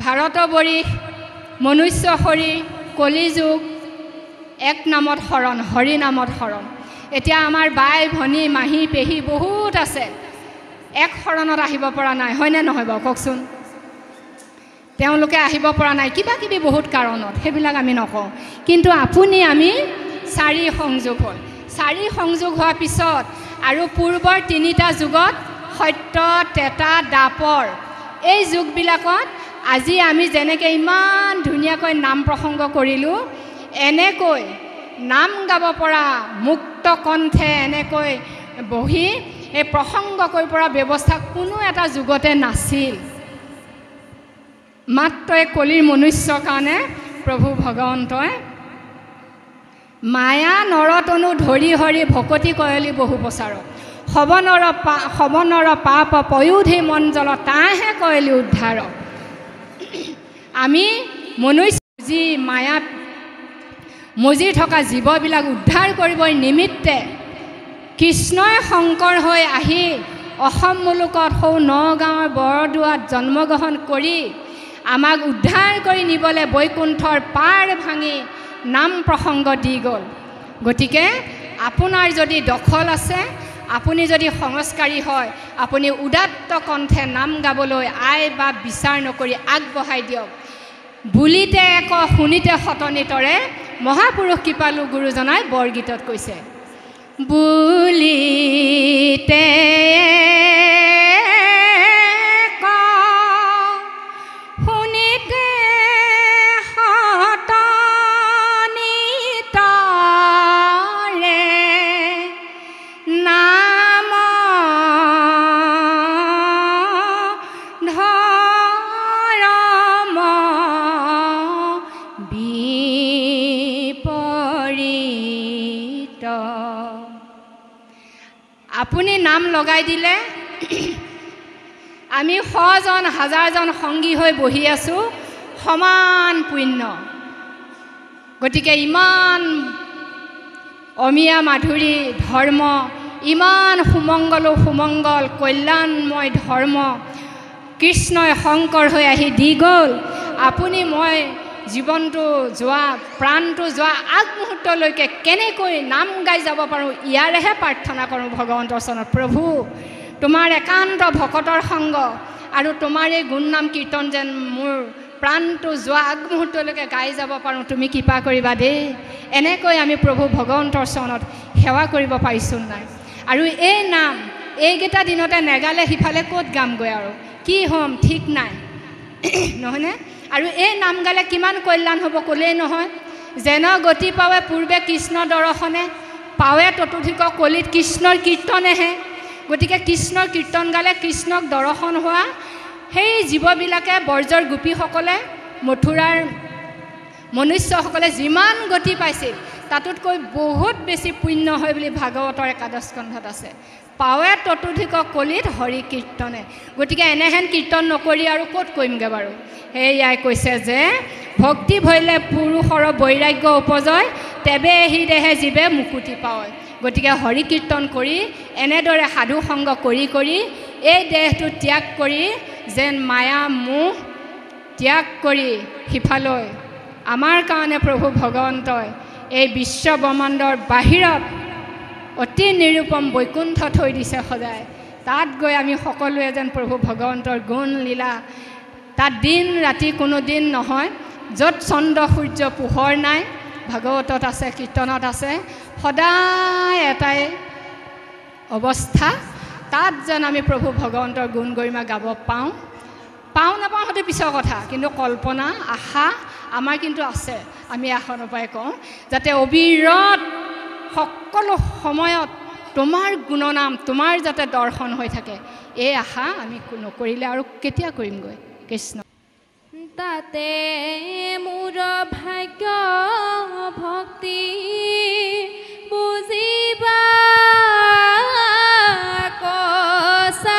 ভাৰতবৰ্ষ, মনুষ্য শৰীৰ, কলিযুগ, এক নামত শৰণ, হৰি নামত শৰণ। এতিয়া আমাৰ বাই ভনী মাহী পেহী বহুত আছে, এক শৰণত আহিব পৰা নাই, হয়নে নহয় বাৰু কওকচোন? তেওঁলোকে আহিব পৰা নাই কিবা কিবি বহুত কাৰণত, সেইবিলাক আমি নকওঁ। কিন্তু আপুনি আমি চাৰি সংযোগ হ'ল। চাৰি সংযোগ হোৱাৰ পিছত আৰু পূৰ্বৰ তিনিটা যুগত সত্য, ত্ৰেতা, দ্বাপৰ, এই যুগবিলাকত আজি আমি যেনেকৈ ইমান ধুনীয়াকৈ নাম প্ৰসংগ কৰিলোঁ, এনেকৈ নাম গাব পৰা মুক্ত কণ্ঠে এনেকৈ বহি এই প্ৰসংগ কৰিব পৰা ব্যৱস্থা কোনো এটা যুগতে নাছিল। মাত্ৰ এই কলিৰ মনুষ্যৰ কাৰণে প্ৰভু ভগৱন্তই মায়া নৰতনু ধৰি হৰি ভকতি কয়লি বহু প্ৰচাৰ, সৱনৰ পাপ পয়োধি মঞ্জল তাহে কয়লি উদ্ধাৰ। আমি মনুষ্য যি মায়াত মজি থকা জীৱবিলাক উদ্ধাৰ কৰিবৰ নিমিত্তে কৃষ্ণই শংকৰ হৈ আহি অসম মুলুকত সৌ নগাঁৱৰ বৰদোৱাত জন্মগ্ৰহণ কৰি আমাক উদ্ধাৰ কৰি নিবলৈ বৈকুণ্ঠৰ পাৰ ভাঙি নাম প্ৰসংগ দি গ'ল। গতিকে আপোনাৰ যদি দখল আছে, আপুনি যদি সংস্কাৰী হয়, আপুনি উদাত্ত কণ্ঠে নাম গাবলৈ আই বা বিচাৰ নকৰি আগবঢ়াই দিয়ক। বুলিতে এক শুনিতে সতনিতৰে মহাপুৰুষ কৃপালু গুৰুজনাই বৰগীতত কৈছে। বুলিতে আপুনি নাম লগাই দিলে আমি শজন হাজাৰজন সংগী হৈ বহি আছোঁ, সমান পুণ্য। গতিকে ইমান অমিয়া মাধুৰী ধৰ্ম, ইমান সুমংগল কল্যাণময় ধৰ্ম কৃষ্ণই শংকৰ হৈ আহি দি গ'ল। আপুনি মই জীৱনটো যোৱা প্ৰাণটো যোৱা আগমুহূৰ্তলৈকে কেনেকৈ নাম গাই যাব পাৰোঁ, ইয়াৰেহে প্ৰাৰ্থনা কৰোঁ ভগৱন্তৰ চৰণত। প্ৰভু, তোমাৰ একান্ত ভকতৰ সংগ আৰু তোমাৰ এই গুণ নাম কীৰ্তন যেন মোৰ প্ৰাণটো যোৱা আগমুহূৰ্তলৈকে গাই যাব পাৰোঁ, তুমি কৃপা কৰিবা দেই। এনেকৈ আমি প্ৰভু ভগৱন্তৰ চৰণত সেৱা কৰিব পাৰিছোঁ নাই? আৰু এই নাম এইকেইটা দিনতে নেগালে সিফালে ক'ত গামগৈ আৰু কি হ'ম ঠিক নাই, নহয়নে? আৰু এই নাম গালে কিমান কল্যাণ হ'ব ক'লেই নহয়। যেন গতি পাৱে পূৰ্বে কৃষ্ণ দৰ্শনে, পাৱে ততোধিক কলিত কৃষ্ণৰ কীৰ্তনেহে। গতিকে কৃষ্ণৰ কীৰ্তন গালে কৃষ্ণক দৰ্শন হোৱা সেই জীৱবিলাকে ব্ৰজৰ গোপীসকলে, মথুৰাৰ মনুষ্যসকলে যিমান গতি পাইছিল তাতোতকৈ বহুত বেছি পুণ্য হয় বুলি ভাগৱতৰ একাদশ স্কন্ধত আছে। পাৱে ততোধিক কলিত হৰি কীৰ্তনে। গতিকে এনেহেন কীৰ্তন নকৰি আৰু ক'ত কৰিমগৈ বাৰু? সেয়াই কৈছে যে ভক্তি ভৈলে পুৰুষৰ বৈৰাগ্য উপজয়, তেবে এহি দেহে জীৱে মুকুতি পায়। গতিকে হৰি কীৰ্তন কৰি এনেদৰে সাধু সংগ কৰি কৰি এই দেহটো ত্যাগ কৰি যেন মায়া মোহ ত্যাগ কৰি সিফালৈ আমাৰ কাৰণে প্ৰভু ভগৱন্তই এই বিশ্ব ব্ৰহ্মাণ্ডৰ বাহিৰত অতি নিৰূপম বৈকুণ্ঠ থৈ দিছে সদায়। তাত গৈ আমি সকলোৱে যেন প্ৰভু ভগৱন্তৰ গুণ লীলা তাত দিন ৰাতি কোনো দিন নহয়, য'ত চন্দ্ৰ সূৰ্য পোহৰ নাই, ভাগৱতত আছে, কীৰ্তনত আছে, সদায় এটাই অৱস্থা, তাত যেন আমি প্ৰভু ভগৱন্তৰ গুণ গৰিমা গাব পাওঁ নাপাওঁ সেইটো পিছৰ কথা, কিন্তু কল্পনা আশা আমাৰ কিন্তু আছে। আমি আশাৰ পৰাই কওঁ যাতে অবিৰত সকলো সময়ত তোমাৰ গুণনাম, তোমাৰ যাতে দৰ্শন হৈ থাকে, এই আশা আমি নকৰিলে আৰু কেতিয়া কৰিমগৈ। কৃষ্ণ। তাতে মোৰ ভাগ্য ভক্তি বুজিবা কচায়ো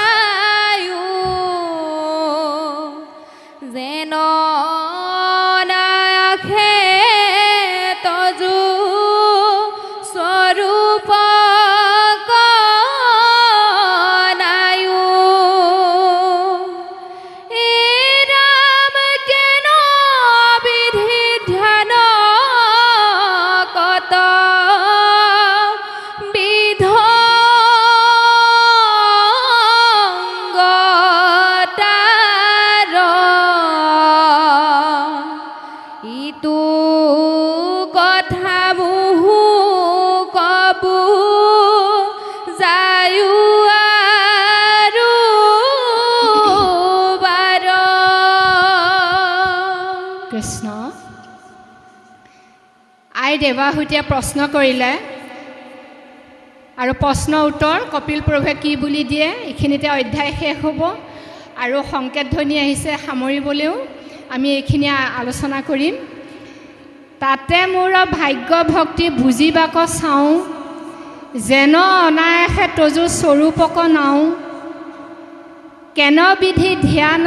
যেন নাখে তজু স্বৰূপ কৃষ্ণ। আই দেৱাহুতিয়ে প্ৰশ্ন কৰিলে আৰু প্ৰশ্ন উত্তৰ কপিল প্ৰভুৱে কি বুলি দিয়ে, এইখিনিতে অধ্যায় শেষ হ'ব আৰু সংকেত ধ্বনি আহিছে সামৰিবলৈও আমি এইখিনি আলোচনা কৰিম। তাতে মোৰ ভাগ্য ভক্তি বুজিবাক চাওঁ, যেন অনায়াসে তজু স্বৰূপক নাওঁ, কেন বিধি ধ্যান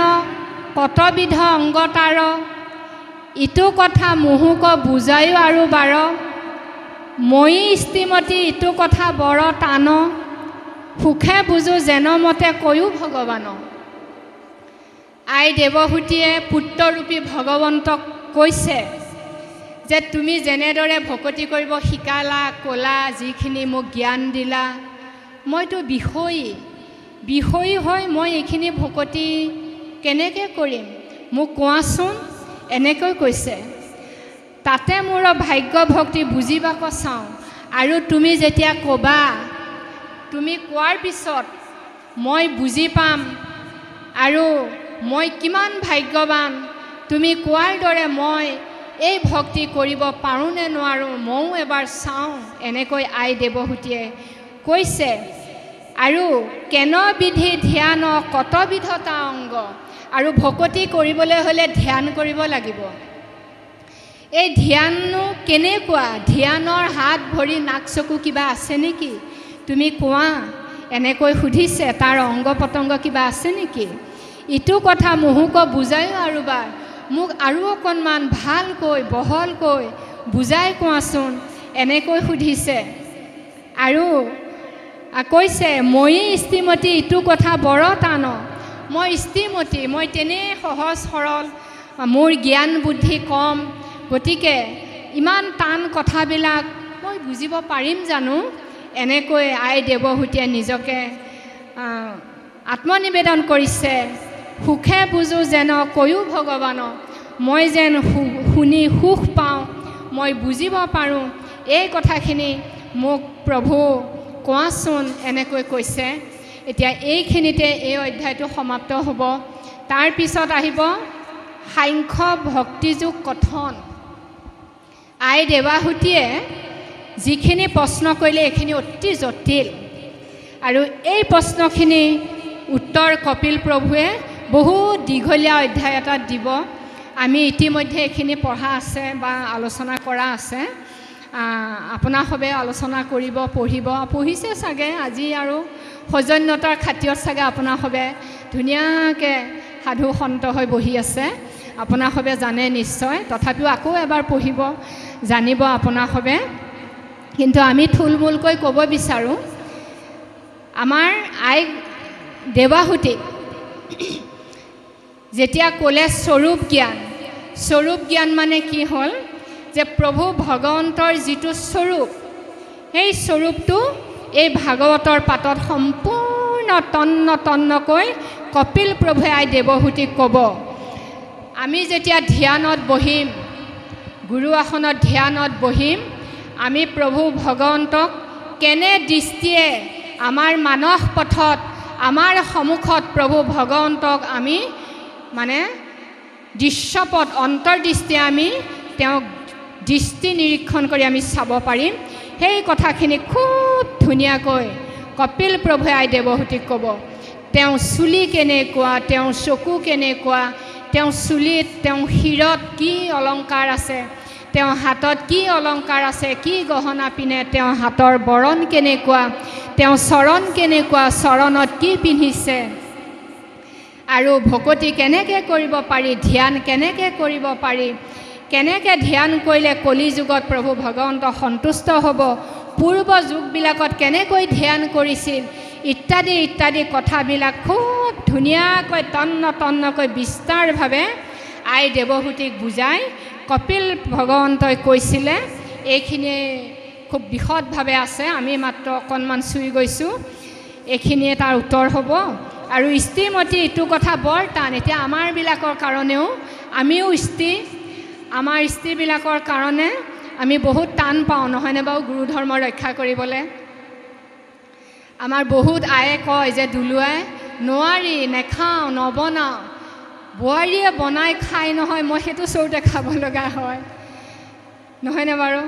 কতবিধ অংগতাৰ, ইটো কথা মুহুক বুজায়ো আৰু বাৰ, মই স্ত্ৰীমতী ইটো কথা বৰ টান, সুখে বুজো যেন মতে কৈও ভগৱান। আই দেৱহুতিয়ে পুত্ৰৰূপী ভগৱন্তক কৈছে যে তুমি যেনেদৰে ভকতি কৰিব শিকালা, ক'লা, যিখিনি মোক জ্ঞান দিলা, মইতো বিষয়ী হৈ মই এইখিনি ভকতি কেনেকৈ কৰিম, মোক কোৱাচোন, এনেকৈ কৈছে। তাতে মোৰ ভাগ্য ভক্তি বুজিবাক চাওঁ, আৰু তুমি যেতিয়া ক'বা, তুমি কোৱাৰ পিছত মই বুজি পাম আৰু মই কিমান ভাগ্যৱান, তুমি কোৱাৰ দৰে মই এই ভক্তি কৰিব পাৰোঁ নে নোৱাৰোঁ ময়ো এবাৰ চাওঁ, এনেকৈ আই দেৱহুতিয়ে কৈছে। আৰু কেন বিধি ধ্যান কতবিধতা অংগ, আৰু ভকতি কৰিবলৈ হ'লে ধ্যান কৰিব লাগিব। এই ধ্যাননো কেনেকুৱা, ধ্যানৰ হাত ভৰি নাক চকু কিবা আছে নেকি, তুমি কোৱা, এনেকৈ সুধিছে। তাৰ অংগ পতংগ কিবা আছে নেকি, ইটো কথা মুহুক বুজায়ো আৰু বাৰ, মোক আৰু অকণমান ভালকৈ বহলকৈ বুজাই কোৱাচোন, এনেকৈ সুধিছে। আৰু কৈছে মই স্ত্ৰীমতী ইটো কথা বৰ টান, মই স্ত্ৰীমতী, মই তেনেই সহজ সৰল, মোৰ জ্ঞান বুদ্ধি কম, গতিকে ইমান টান কথাবিলাক মই বুজিব পাৰিম জানো, এনেকৈ আই দেৱহুতিয়ে নিজকে আত্মনিবেদন কৰিছে। সুখে বুজো যেন কৈও ভগৱান, মই যেন শুনি সুখ পাওঁ, মই বুজিব পাৰোঁ, এই কথাখিনি মোক প্ৰভু কোৱাচোন, এনেকৈ কৈছে। এতিয়া এইখিনিতে এই অধ্যায়টো সমাপ্ত হ'ব। তাৰপিছত আহিব সাংখ্য ভক্তিযোগ কথন। আই দেৱাহুতিয়ে যিখিনি প্ৰশ্ন কৰিলে এইখিনি অতি জটিল, আৰু এই প্ৰশ্নখিনি উত্তৰ কপিল প্ৰভুৱে বহুত দীঘলীয়া অধ্যায় এটাত দিব। আমি ইতিমধ্যে এইখিনি পঢ়া আছে বা আলোচনা কৰা আছে, আপোনাৰ সবে আলোচনা কৰিব, পঢ়িছে চাগে। আজি আৰু সৌজন্যতাৰ খাতিৰত চাগে আপোনাৰ সবে ধুনীয়াকৈ সাধু সন্ত হৈ বহি আছে, আপোনাৰ সবে জানে নিশ্চয়, তথাপিও আকৌ এবাৰ পঢ়িব, জানিব আপোনাৰ সবে। কিন্তু আমি থুলমূলকৈ ক'ব বিচাৰোঁ, আমাৰ আই দেৱাহুতিক যেতিয়া ক'লে স্বৰূপ জ্ঞান মানে কি হ'ল, যে প্ৰভু ভগৱন্তৰ যিটো স্বৰূপ, সেই স্বৰূপটো এই ভাগৱতৰ পাতত সম্পূৰ্ণ তন্নকৈ কপিল প্ৰভুৱে আই দেৱহুতিক ক'ব। আমি যেতিয়া ধ্যানত বহিম, গুৰু আসনত ধ্যানত বহিম, আমি প্ৰভু ভগৱন্তক কেনে দৃষ্টিয়ে আমাৰ মানস পথত, আমাৰ সন্মুখত প্ৰভু ভগৱন্তক আমি মানে দৃশ্যপট অন্তৰ্দৃষ্টিয়ে আমি তেওঁক দৃষ্টি নিৰীক্ষণ কৰি আমি চাব পাৰিম। সেই কথাখিনি খুব ধুনীয়াকৈ কপিল প্ৰভুৱে আই দেৱহূতিক ক'ব। তেওঁ চুলি কেনেকুৱা, তেওঁ চকু কেনেকুৱা, তেওঁ চুলিত, তেওঁ শিৰত কি অলংকাৰ আছে, তেওঁ হাতত কি অলংকাৰ আছে, কি গহনা পিন্ধে, তেওঁ হাতৰ বৰণ কেনেকুৱা, তেওঁ চৰণ কেনেকুৱা, চৰণত কি পিন্ধিছে, আৰু ভকতি কেনেকৈ কৰিব পাৰি, ধ্যান কেনেকৈ কৰিব পাৰি, কেনেকৈ ধ্যান কৰিলে কলি যুগত প্ৰভু ভগৱন্ত সন্তুষ্ট হ'ব, পূৰ্ব যুগবিলাকত কেনেকৈ ধ্যান কৰিছিল ইত্যাদি ইত্যাদি কথাবিলাক খুব ধুনীয়াকৈ তন্নকৈ বিস্তাৰভাৱে আই দেৱহূতিক বুজাই কপিল ভগৱন্তই কৈছিলে। এইখিনি খুব বিশদভাৱে আছে, আমি মাত্ৰ অকণমান চুই গৈছোঁ। এইখিনিয়ে তাৰ উত্তৰ হ'ব। আৰু স্ত্ৰীমতী এইটো কথা বৰ টান। এতিয়া আমাৰবিলাকৰ কাৰণেও আমিও আমাৰ স্ত্ৰীবিলাকৰ কাৰণে আমি বহুত টান পাওঁ, নহয়নে বাৰু গুৰু ধৰ্ম ৰক্ষা কৰিবলৈ। আমাৰ বহুত আয়ে কয় যে দুলুৱাই নোৱাৰি, নেখাওঁ, নবনাওঁ, বোৱাৰীয়ে বনাই খাই নহয়, মই সেইটো চৰুতে খাব লগা হয়, নহয়নে বাৰু।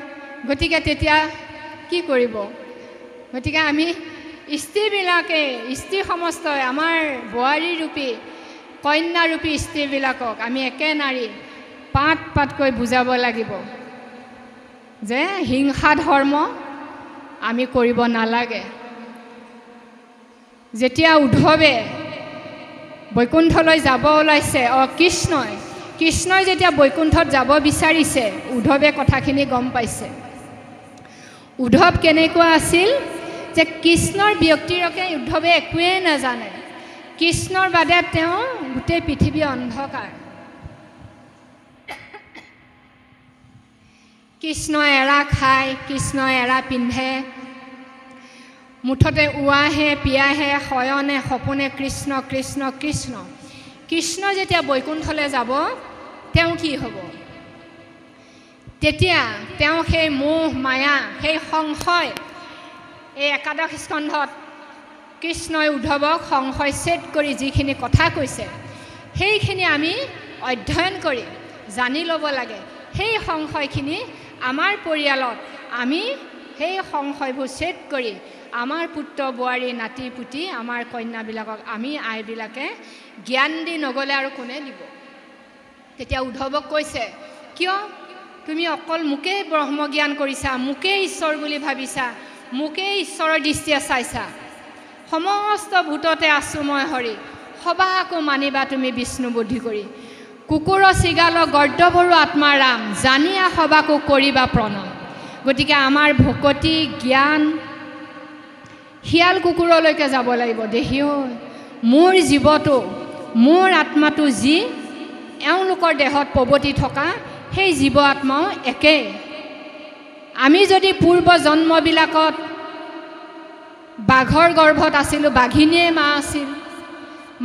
গতিকে তেতিয়া কি কৰিব? গতিকে আমি স্ত্ৰীবিলাকে, স্ত্ৰী সমস্তই আমাৰ বোৱাৰীৰূপী কন্যাৰূপী স্ত্ৰীবিলাকক আমি একে নাৰী পাতকৈ বুজাব লাগিব যে হিংসা ধৰ্ম আমি কৰিব নালাগে। যেতিয়া উদ্ধৱে বৈকুণ্ঠলৈ যাব ওলাইছে, কৃষ্ণই যেতিয়া বৈকুণ্ঠত যাব বিচাৰিছে, উদ্ধৱে কথাখিনি গম পাইছে। উদ্ধৱ কেনেকুৱা আছিল যে কৃষ্ণৰ ব্যক্তিৰকে উদ্ধৱে একোৱেই নাজানে। কৃষ্ণৰ বাদে তেওঁ গোটেই পৃথিৱী অন্ধকাৰ। কৃষ্ণই এৰা খায়, কৃষ্ণই এৰা পিন্ধে, মুঠতে উৱাহে পিয়াহে শয়নে সপোনে কৃষ্ণ কৃষ্ণ কৃষ্ণ। কৃষ্ণ যেতিয়া বৈকুণ্ঠলৈ যাব, তেওঁ কি হ'ব? তেতিয়া তেওঁ সেই মোহ মায়া, সেই সংশয়, এই একাদশ স্কন্ধত কৃষ্ণই উদ্ধৱক সংশয় ছেদ কৰি যিখিনি কথা কৈছে, সেইখিনি আমি অধ্যয়ন কৰি জানি ল'ব লাগে। সেই সংশয়খিনি আমাৰ পৰিয়ালত আমি সেই সংশয়বোৰ ছেদ কৰি আমাৰ পুত্ৰ বোৱাৰী নাতি পুতি আমাৰ কন্যাবিলাকক আমি আইবিলাকে জ্ঞান দি নগ'লে আৰু কোনে দিব? তেতিয়া উদ্ধৱক কৈছে, কিয় তুমি অকল মোকেই ব্ৰহ্মজ্ঞান কৰিছা, মোকেই ঈশ্বৰ বুলি ভাবিছা, মোকেই ঈশ্বৰৰ দৃষ্টিয়ে চাইছা? সমস্ত ভূততে আছোঁ মই হৰি, সবাকো মানিবা তুমি বিষ্ণু বুদ্ধি কৰি। কুকুৰ চিগাল গৰ্দভৰু আত্মা ৰাম, জানিয়া সবাকো কৰিবা প্ৰণাম। গতিকে আমাৰ ভকতি জ্ঞান শিয়াল কুকুৰলৈকে যাব লাগিব। দেহি হয় মোৰ জীৱটো, মোৰ আত্মাটো যি এওঁলোকৰ দেহত প্ৰৱতি থকা সেই জীৱ আত্মাও একেই। আমি যদি পূৰ্ব জন্মবিলাকত বাঘৰ গৰ্ভত আছিলোঁ, বাঘিনীয়ে মা আছিল।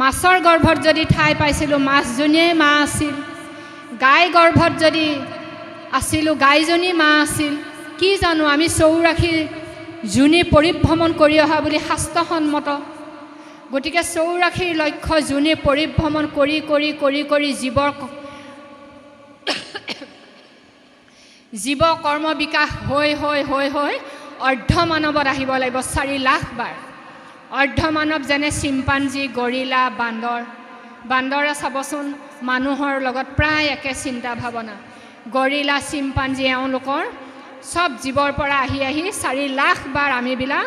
মাছৰ গৰ্ভত যদি ঠাই পাইছিলোঁ, মাছজনীয়ে মা আছিল। গাই গৰ্ভত যদি আছিলোঁ, গাইজনী মা আছিল। কি জানো, আমি চৌৰাশী যোনি পৰিভ্ৰমণ কৰি অহা বুলি শাস্ত্ৰসন্মত। গতিকে 84 লক্ষ যোনি পৰিভ্ৰমণ কৰি কৰি কৰি কৰি জীৱ কৰ্ম বিকাশ হৈ হৈ হৈ হৈ অৰ্ধমানৱত আহিব লাগিব 4 লাখ বাৰ। অৰ্ধমানৱ যেনে চিম্পাঞ্জী, গৰিলা, বান্দৰে চাবচোন মানুহৰ লগত প্ৰায় একে চিন্তা ভাৱনা। গৰিলা, চিম্পাঞ্জী এওঁলোকৰ সব জীৱৰ পৰা আহি আহি 4 লাখ বাৰ আমিবিলাক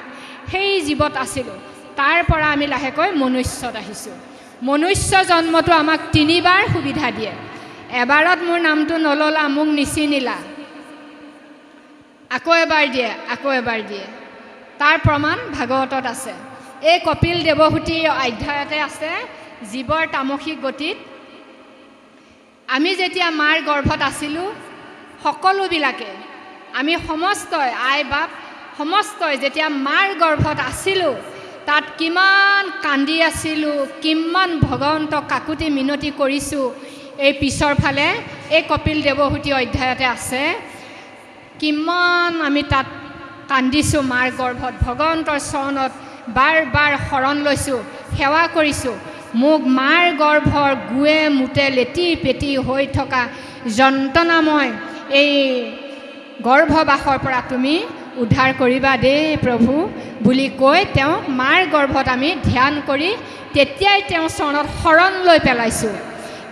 সেই জীৱত আছিলোঁ। তাৰ পৰা আমি লাহেকৈ মনুষ্যত আহিছোঁ। মনুষ্য জন্মটো আমাক 3 বাৰ সুবিধা দিয়ে। এবাৰত মোৰ নামটো নললা, মোক নিচিনিলা, আকৌ এবাৰ দিয়ে, আকৌ এবাৰ দিয়ে। তাৰ প্ৰমাণ ভাগৱতত আছে। এই কপিল দেৱহূতিৰ অধ্যায়তে আছে জীৱৰ তামসিক গতিত। আমি যেতিয়া মাৰ গৰ্ভত আছিলোঁ, সকলোবিলাকে আমি সমস্তই আই বাপ সমস্তই যেতিয়া মাৰ গৰ্ভত আছিলোঁ, তাত কিমান কান্দি আছিলোঁ, কিমান ভগৱন্তক কাকুতি মিনতি কৰিছোঁ, এই পিছৰ ফালে এই কপিল দেৱহূতি অধ্যায়তে আছে। কিমান আমি তাত কান্দিছোঁ মাৰ গৰ্ভত, ভগৱন্তৰ চৰণত বাৰ বাৰ শৰণ লৈছোঁ, সেৱা কৰিছোঁ। মোক মাৰ গৰ্ভৰ গুৱে মুতে লেটি পেটি হৈ থকা যন্ত্ৰণাময় এই গৰ্ভবাসৰ পৰা তুমি উদ্ধাৰ কৰিবা দেই প্ৰভু বুলি কৈ তেওঁক মাৰ গৰ্ভত আমি ধ্যান কৰি তেতিয়াই তেওঁৰ চৰণত শৰণ লৈ পেলাইছোঁ।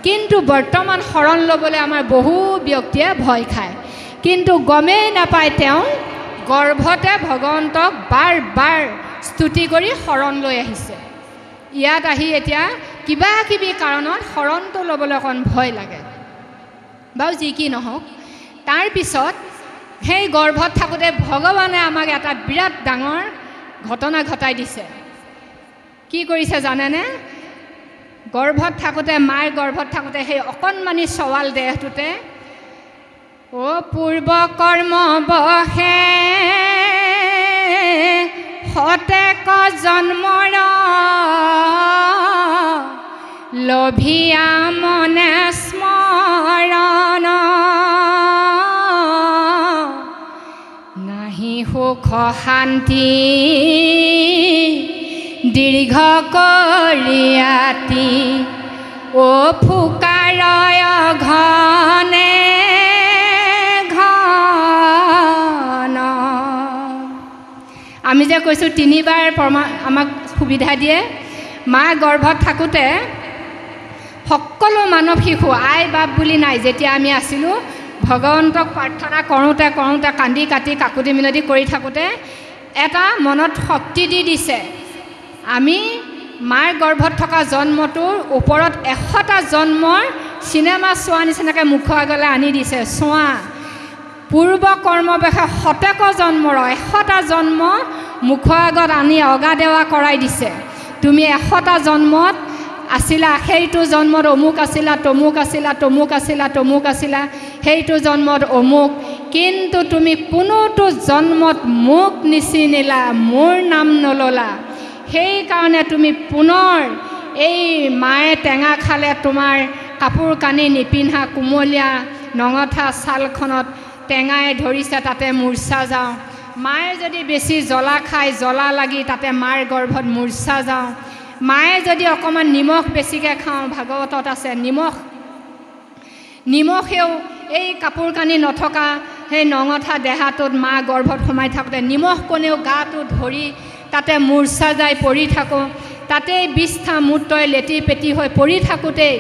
কিন্তু বৰ্তমান শৰণ ল'বলৈ আমাৰ বহু ব্যক্তিয়ে ভয় খায়, কিন্তু গমেই নাপায় তেওঁ গৰ্ভতে ভগৱন্তক বাৰ বাৰ স্তুতি কৰি শৰণ লৈ আহিছে। ইয়াত আহি এতিয়া কিবা কিবি কাৰণত শৰণটো ল'বলৈ অকণ ভয় লাগে। বাৰু যি কি নহওক, তাৰপিছত সেই গৰ্ভত থাকোঁতে ভগৱানে আমাক এটা বিৰাট ডাঙৰ ঘটনা ঘটাই দিছে। কি কৰিছে জানেনে? গৰ্ভত থাকোঁতে, মাৰ গৰ্ভত থাকোঁতে সেই অকণমানি চৱাল দেহটোতে পূৰ্ব কৰ্ম বহে শতেক জন্মৰ লভিয়া মনে স্মৰণ নাহি সুখ শান্তি দীৰ্ঘ কৰিয়াতি ফুকাৰয় ঘনে ঘন। আমি যে কৈছোঁ তিনিবাৰ আমাক সুবিধা দিয়ে। মাৰ গৰ্ভত থাকোঁতে সকলো মানৱ শিশু আই বাপ বুলি নাই, যেতিয়া আমি আছিলোঁ ভগৱন্তক প্ৰাৰ্থনা কৰোঁতে কৰোঁতে কান্দি কাটি কাকুতি মিনতি কৰি থাকোঁতে এটা মনত শক্তি দি দিছে। আমি মাৰ গৰ্ভত থকা জন্মটোৰ ওপৰত 100টা জন্মৰ চিনেমা চোৱা নিচিনাকৈ মুখৰ আগলৈ আনি দিছে। চোৱা, পূৰ্ব কৰ্মবশে শতেক জন্মৰ 100টা জন্ম মুখৰ আগত আনি অগাদেৱা কৰাই দিছে। তুমি 100টা জন্মত আছিলা, সেইটো জন্মত অমুক আছিলা, তমুক আছিলা, তমুক আছিলা, তমুক আছিলা, সেইটো জন্মত অমুক, কিন্তু তুমি কোনোটো জন্মত মোক নিচিনিলা, মোৰ নাম নল'লা। সেইকাৰণে তুমি পুনৰ এই মায়ে টেঙা খালে তোমাৰ কাপোৰ কানি নিপিন্ধা কোমলীয়া নঙঠা ছালখনত টেঙাই ধৰিছে, তাতে মূৰ্ছা যাওঁ। মায়ে যদি বেছি জ্বলা খায়, জ্বলা লাগি তাতে মাৰ গৰ্ভত মূৰ্ছা যাওঁ। মায়ে যদি অকণমান নিমখ বেছিকৈ খাওঁ, ভাগৱতত আছে নিমখেও এই কাপোৰ কানি নথকা সেই নঙঠা দেহাটোত মা গৰ্ভত সোমাই থাকোঁতে নিমখ কণেও গাটো ধৰি তাতে মূৰ্ছা যাই পৰি থাকোঁ। তাতেই বিষ্ঠা মূত্ৰই লেটি পেটি হৈ পৰি থাকোঁতেই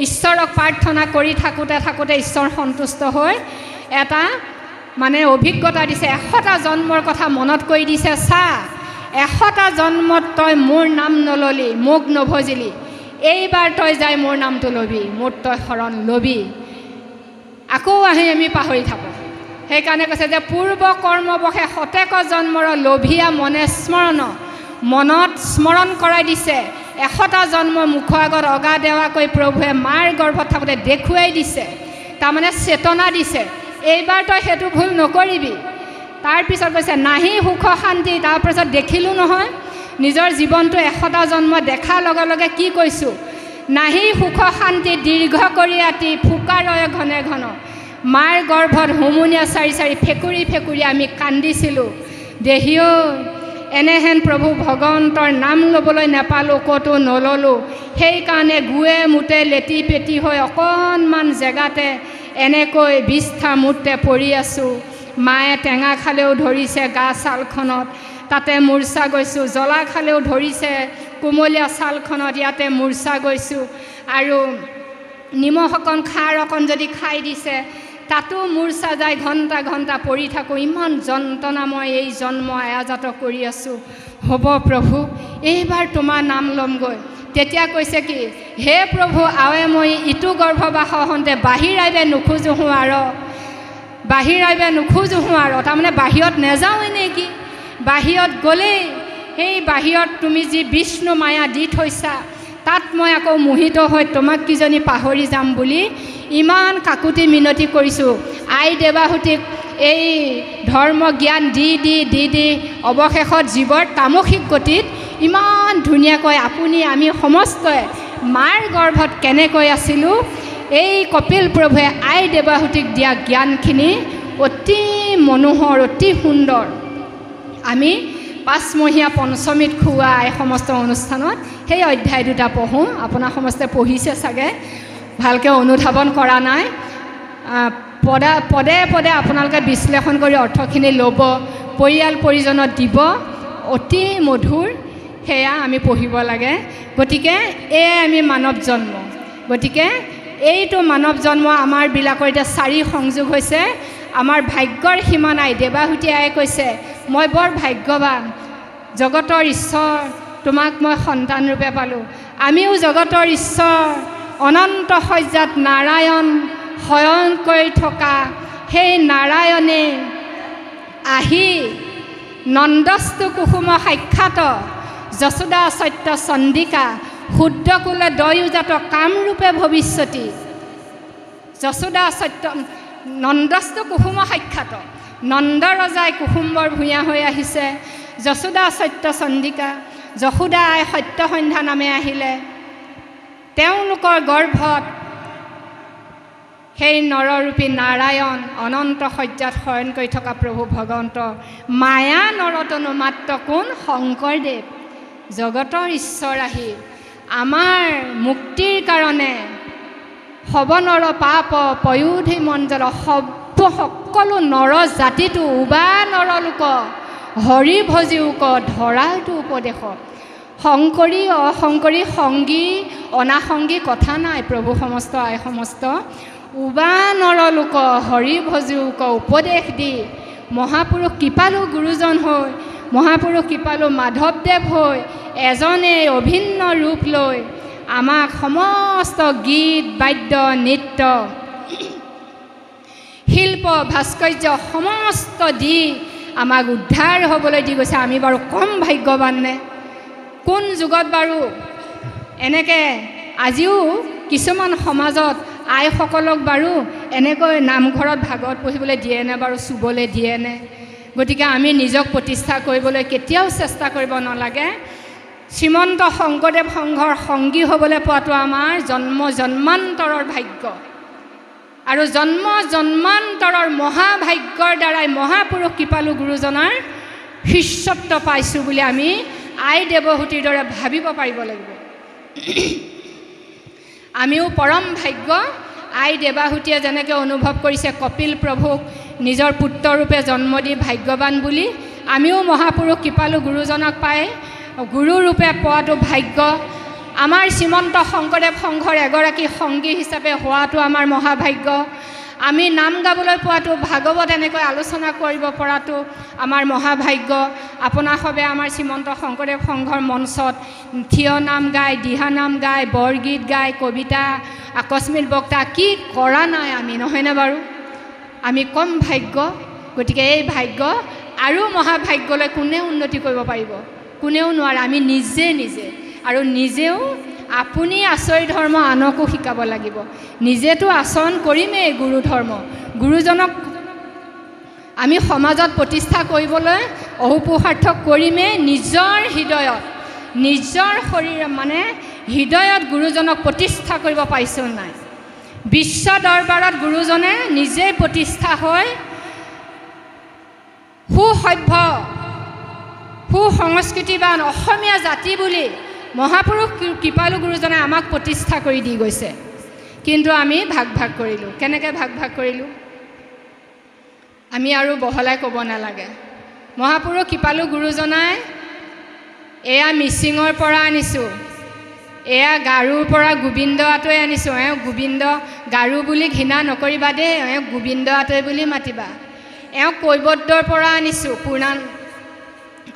ঈশ্বৰক প্ৰাৰ্থনা কৰি থাকোঁতে ঈশ্বৰ সন্তুষ্ট হৈ এটা মানে অভিজ্ঞতা দিছে। 100টা জন্মৰ কথা মনত কৰি দিছে। চা, 100টা জন্মত তই মোৰ নাম নললি, মোক নভজিলি, এইবাৰ তই যাই মোৰ নামটো ল'বি, মোৰ তই শৰণ ল'বি। আকৌ আহি আমি পাহৰি থাকোঁ। সেইকাৰণে কৈছে যে পূৰ্ব কৰ্মবশে শতেক জন্মৰ লোভিয়া মনে স্মৰণ, মনত স্মৰণ কৰাই দিছে। 100টা জন্ম মুখৰ আগত অগাদেৱাকৈ প্ৰভুৱে মাৰ গৰ্ভত থাকোঁতে দেখুৱাই দিছে, তাৰমানে চেতনা দিছে, এইবাৰ তই সেইটো ভুল নকৰিবি। তাৰপিছত কৈছে নাহি সুখ শান্তি। তাৰপিছত দেখিলোঁ নহয়, নিজৰ জীৱনটো 100টা জন্ম দেখাৰ লগে লগে কি কৈছোঁ, নাহি সুখ শান্তি দীৰ্ঘ কৰি আতি ফুকাৰয় ঘনে ঘন। মাৰ গৰ্ভত হুমুনীয়া চাৰি চাৰি ফেকুৰি ফেকুৰি আমি কান্দিছিলোঁ। দেহিও এনেহেন প্ৰভু ভগৱন্তৰ নাম ল'বলৈ নাপালোঁ, ক'তো নল'লোঁ। সেইকাৰণে গুৱে মুতে লেটি পেটি হৈ অকণমান জেগাতে এনেকৈ বিষ্ঠা মুতে পৰি আছোঁ। মায়ে টেঙা খালেও ধৰিছে গা ছালখনত, তাতে মূৰ্ছা গৈছোঁ। জ্বলা খালেও ধৰিছে কোমলীয়া ছালখনত, ইয়াতে মূৰ্ছা গৈছোঁ। আৰু নিমখ অকণ খাৰ অকণ যদি খাই দিছে তাতো মূৰ্ছা যায়, ঘণ্টা ঘণ্টা পৰি থাকোঁ। ইমান যন্ত্ৰণা মই এই জন্ম আয়াজাত কৰি আছোঁ। হ'ব প্ৰভু, এইবাৰ তোমাৰ নাম ল'মগৈ। তেতিয়া কৈছে কি, হে প্ৰভু আৱে মই ইটো গৰ্ভবাস হওঁতে বাহিৰ আহিব নোখোজোঁ আৰু, বাহিৰ আহিব নোখোজোঁ আৰু, তাৰমানে বাহিৰত নেযাওঁৱে নেকি? বাহিৰত গ'লেই সেই বাহিৰত তুমি যি বিষ্ণু মায়া দি থৈছা, তাত মই আকৌ মোহিত হৈ তোমাক কিজনী পাহৰি যাম বুলি ইমান কাকুতি মিনতি কৰিছোঁ। আই দেৱাহুতিক এই ধৰ্ম জ্ঞান দি দি দি দি অৱশেষত জীৱৰ তামসিক গতিত ইমান ধুনীয়াকৈ আপুনি আমি সমস্তই মাৰ গৰ্ভত কেনেকৈ আছিলোঁ এই কপিল প্ৰভুৱে আই দেৱাহুতিক দিয়া জ্ঞানখিনি অতি মনোহৰ, অতি সুন্দৰ। আমি পাঁচমহীয়া পঞ্চমীত খোৱা এই সমস্ত অনুষ্ঠানত সেই অধ্যায় দুটা পঢ়োঁ। আপোনাৰ সমস্তে পঢ়িছে চাগে, ভালকৈ অনুধাৱন কৰা নাই। পদে পদে আপোনালোকে বিশ্লেষণ কৰি অৰ্থখিনি ল'ব, পৰিয়াল পৰিজনত দিব, অতি মধুৰ। সেয়া আমি পঢ়িব লাগে। গতিকে এয়াই আমি মানৱ জন্ম। গতিকে এইটো মানৱ জন্ম আমাৰবিলাকৰ এতিয়া 4 সংযোগ হৈছে। আমাৰ ভাগ্যৰ সীমা নাই। দেৱাহুতি আয়ে কৈছে, মই বৰ ভাগ্যৱান, জগতৰ ঈশ্বৰ, তোমাক মই সন্তান ৰূপে পালোঁ। আমিও জগতৰ ঈশ্বৰ, অনন্ত শয্যাত নাৰায়ণ শয়ন কৰি থকা সেই নাৰায়ণে আহি নন্দস্তু কুসুম সাক্ষাৎ যশোদা সত্য চন্দিকা শুদ্ধকুলে দয়োজাত কামৰূপে ভৱিষ্যতি। যশোদা সত্য নন্দস্তু কুসুম সাক্ষাৎ, নন্দ ৰজাই কুসুম্বৰ ভূঞা হৈ আহিছে। যশোদা সত্য চন্দিকা, যশোদাই সত্য সন্ধ্যা নামে আহিলে। তেওঁলোকৰ গৰ্ভত সেই নৰৰূপী নাৰায়ণ অনন্ত শয্যাত শয়ন কৰি থকা প্ৰভু ভগৱন্ত মায়া নৰতনু মাত্ৰ কোন শংকৰদেৱ, জগতৰ ঈশ্বৰ আহি আমাৰ মুক্তিৰ কাৰণে সৱনৰ পাপ পয়োধি মঞ্জল সকলো নৰ জাতিটো উবা নৰলোক হৰি ভজিওক ধৰাটো উপদেশ। শংকৰী অশংকৰী সংগী অনাসংগী কথা নাই। প্ৰভু সমস্ত আই সমস্ত উবা নৰলোক হৰি ভজিওক উপদেশ দি মহাপুৰুষ কৃপালু গুৰুজন হৈ, মহাপুৰুষ কৃপালু মাধৱদেৱ হৈ এজনে অভিন্ন ৰূপ লৈ আমাক সমস্ত গীত বাদ্য নৃত্য শিল্প ভাস্কৰ্য সমস্ত দি আমাক উদ্ধাৰ হ'বলৈ দি গৈছে। আমি বাৰু কম ভাগ্যৱান নে? কোন যুগত বাৰু এনেকৈ আজিও কিছুমান সমাজত আইসকলক বাৰু এনেকৈ নামঘৰত ভাগৱত পঢ়িবলৈ দিয়েনে বাৰু, চুবলৈ দিয়েনে? গতিকে আমি নিজক প্ৰতিষ্ঠা কৰিবলৈ কেতিয়াও চেষ্টা কৰিব নালাগে। শ্ৰীমন্ত শংকৰদেৱ সংঘৰ সংগী হ'বলৈ পোৱাটো আমাৰ জন্ম জন্মান্তৰৰ ভাগ্য, আৰু জন্ম জন্মান্তৰৰ মহাভাগ্যৰ দ্বাৰাই মহাপুৰুষ কৃপালু গুৰুজনাৰ শিষ্যত্ব পাইছোঁ বুলি আমি আই দেৱহুতিৰ দৰে ভাবিব পাৰিব লাগিব। আমিও পৰম ভাগ্য। আই দেৱাহুতিয়ে যেনেকৈ অনুভৱ কৰিছে কপিল প্ৰভুক নিজৰ পুত্ৰৰূপে জন্ম দি ভাগ্যৱান বুলি, আমিও মহাপুৰুষ কৃপালু গুৰুজনক পাই গুৰুৰূপে পোৱাটো ভাগ্য। আমাৰ শ্ৰীমন্ত শংকৰদেৱ সংঘৰ এগৰাকী সংগী হিচাপে হোৱাটো আমাৰ মহাভাগ্য। আমি নাম গাবলৈ পোৱাটো, ভাগৱত এনেকৈ আলোচনা কৰিব পৰাটো আমাৰ মহাভাগ্য। আপোনাৰ সবে আমাৰ শ্ৰীমন্ত শংকৰদেৱ সংঘৰ মঞ্চত থিয় নাম গায়, দিহানাম গায়, বৰগীত গায়, কবিতা, আকস্মিক বক্তা কি কৰা নাই আমি, নহয়নে বাৰু? আমি কম ভাগ্য। গতিকে এই ভাগ্য আৰু মহাভাগ্যলৈ কোনে উন্নতি কৰিব পাৰিব? কোনেও নোৱাৰে। আমি নিজে নিজে, আৰু নিজেও আপুনি আচৰি ধৰ্ম আনকো শিকাব লাগিব। নিজেতো আচৰণ কৰিমেই গুৰু ধৰ্ম, গুৰুজনক আমি সমাজত প্ৰতিষ্ঠা কৰিবলৈ অহুপুষাৰ্থ কৰিমেই। নিজৰ হৃদয়ত, নিজৰ শৰীৰ মানে হৃদয়ত গুৰুজনক প্ৰতিষ্ঠা কৰিব পাৰিছোঁ নাই? বিশ্ব দৰবাৰত গুৰুজনে নিজে প্ৰতিষ্ঠা হৈ সুসভ্য সুসংস্কৃতিবান অসমীয়া জাতি বুলি মহাপুৰুষ কৃপালু গুৰুজনে আমাক প্ৰতিষ্ঠা কৰি দি গৈছে। কিন্তু আমি ভাগ ভাগ কৰিলোঁ। কেনেকৈ ভাগ ভাগ কৰিলোঁ আমি আৰু বহলাই ক'ব নালাগে। মহাপুৰুষ কৃপালু গুৰুজনাই এয়া মিচিঙৰ পৰা আনিছোঁ, এয়া গাৰুৰ পৰা গোবিন্দ আঁতৰি আনিছোঁ। গোবিন্দ গাৰু বুলি ঘৃণা নকৰিবা দেই, গোবিন্দ আঁতৰি বুলি মাতিবা। কৈৱৰ্তৰ পৰা আনিছোঁ,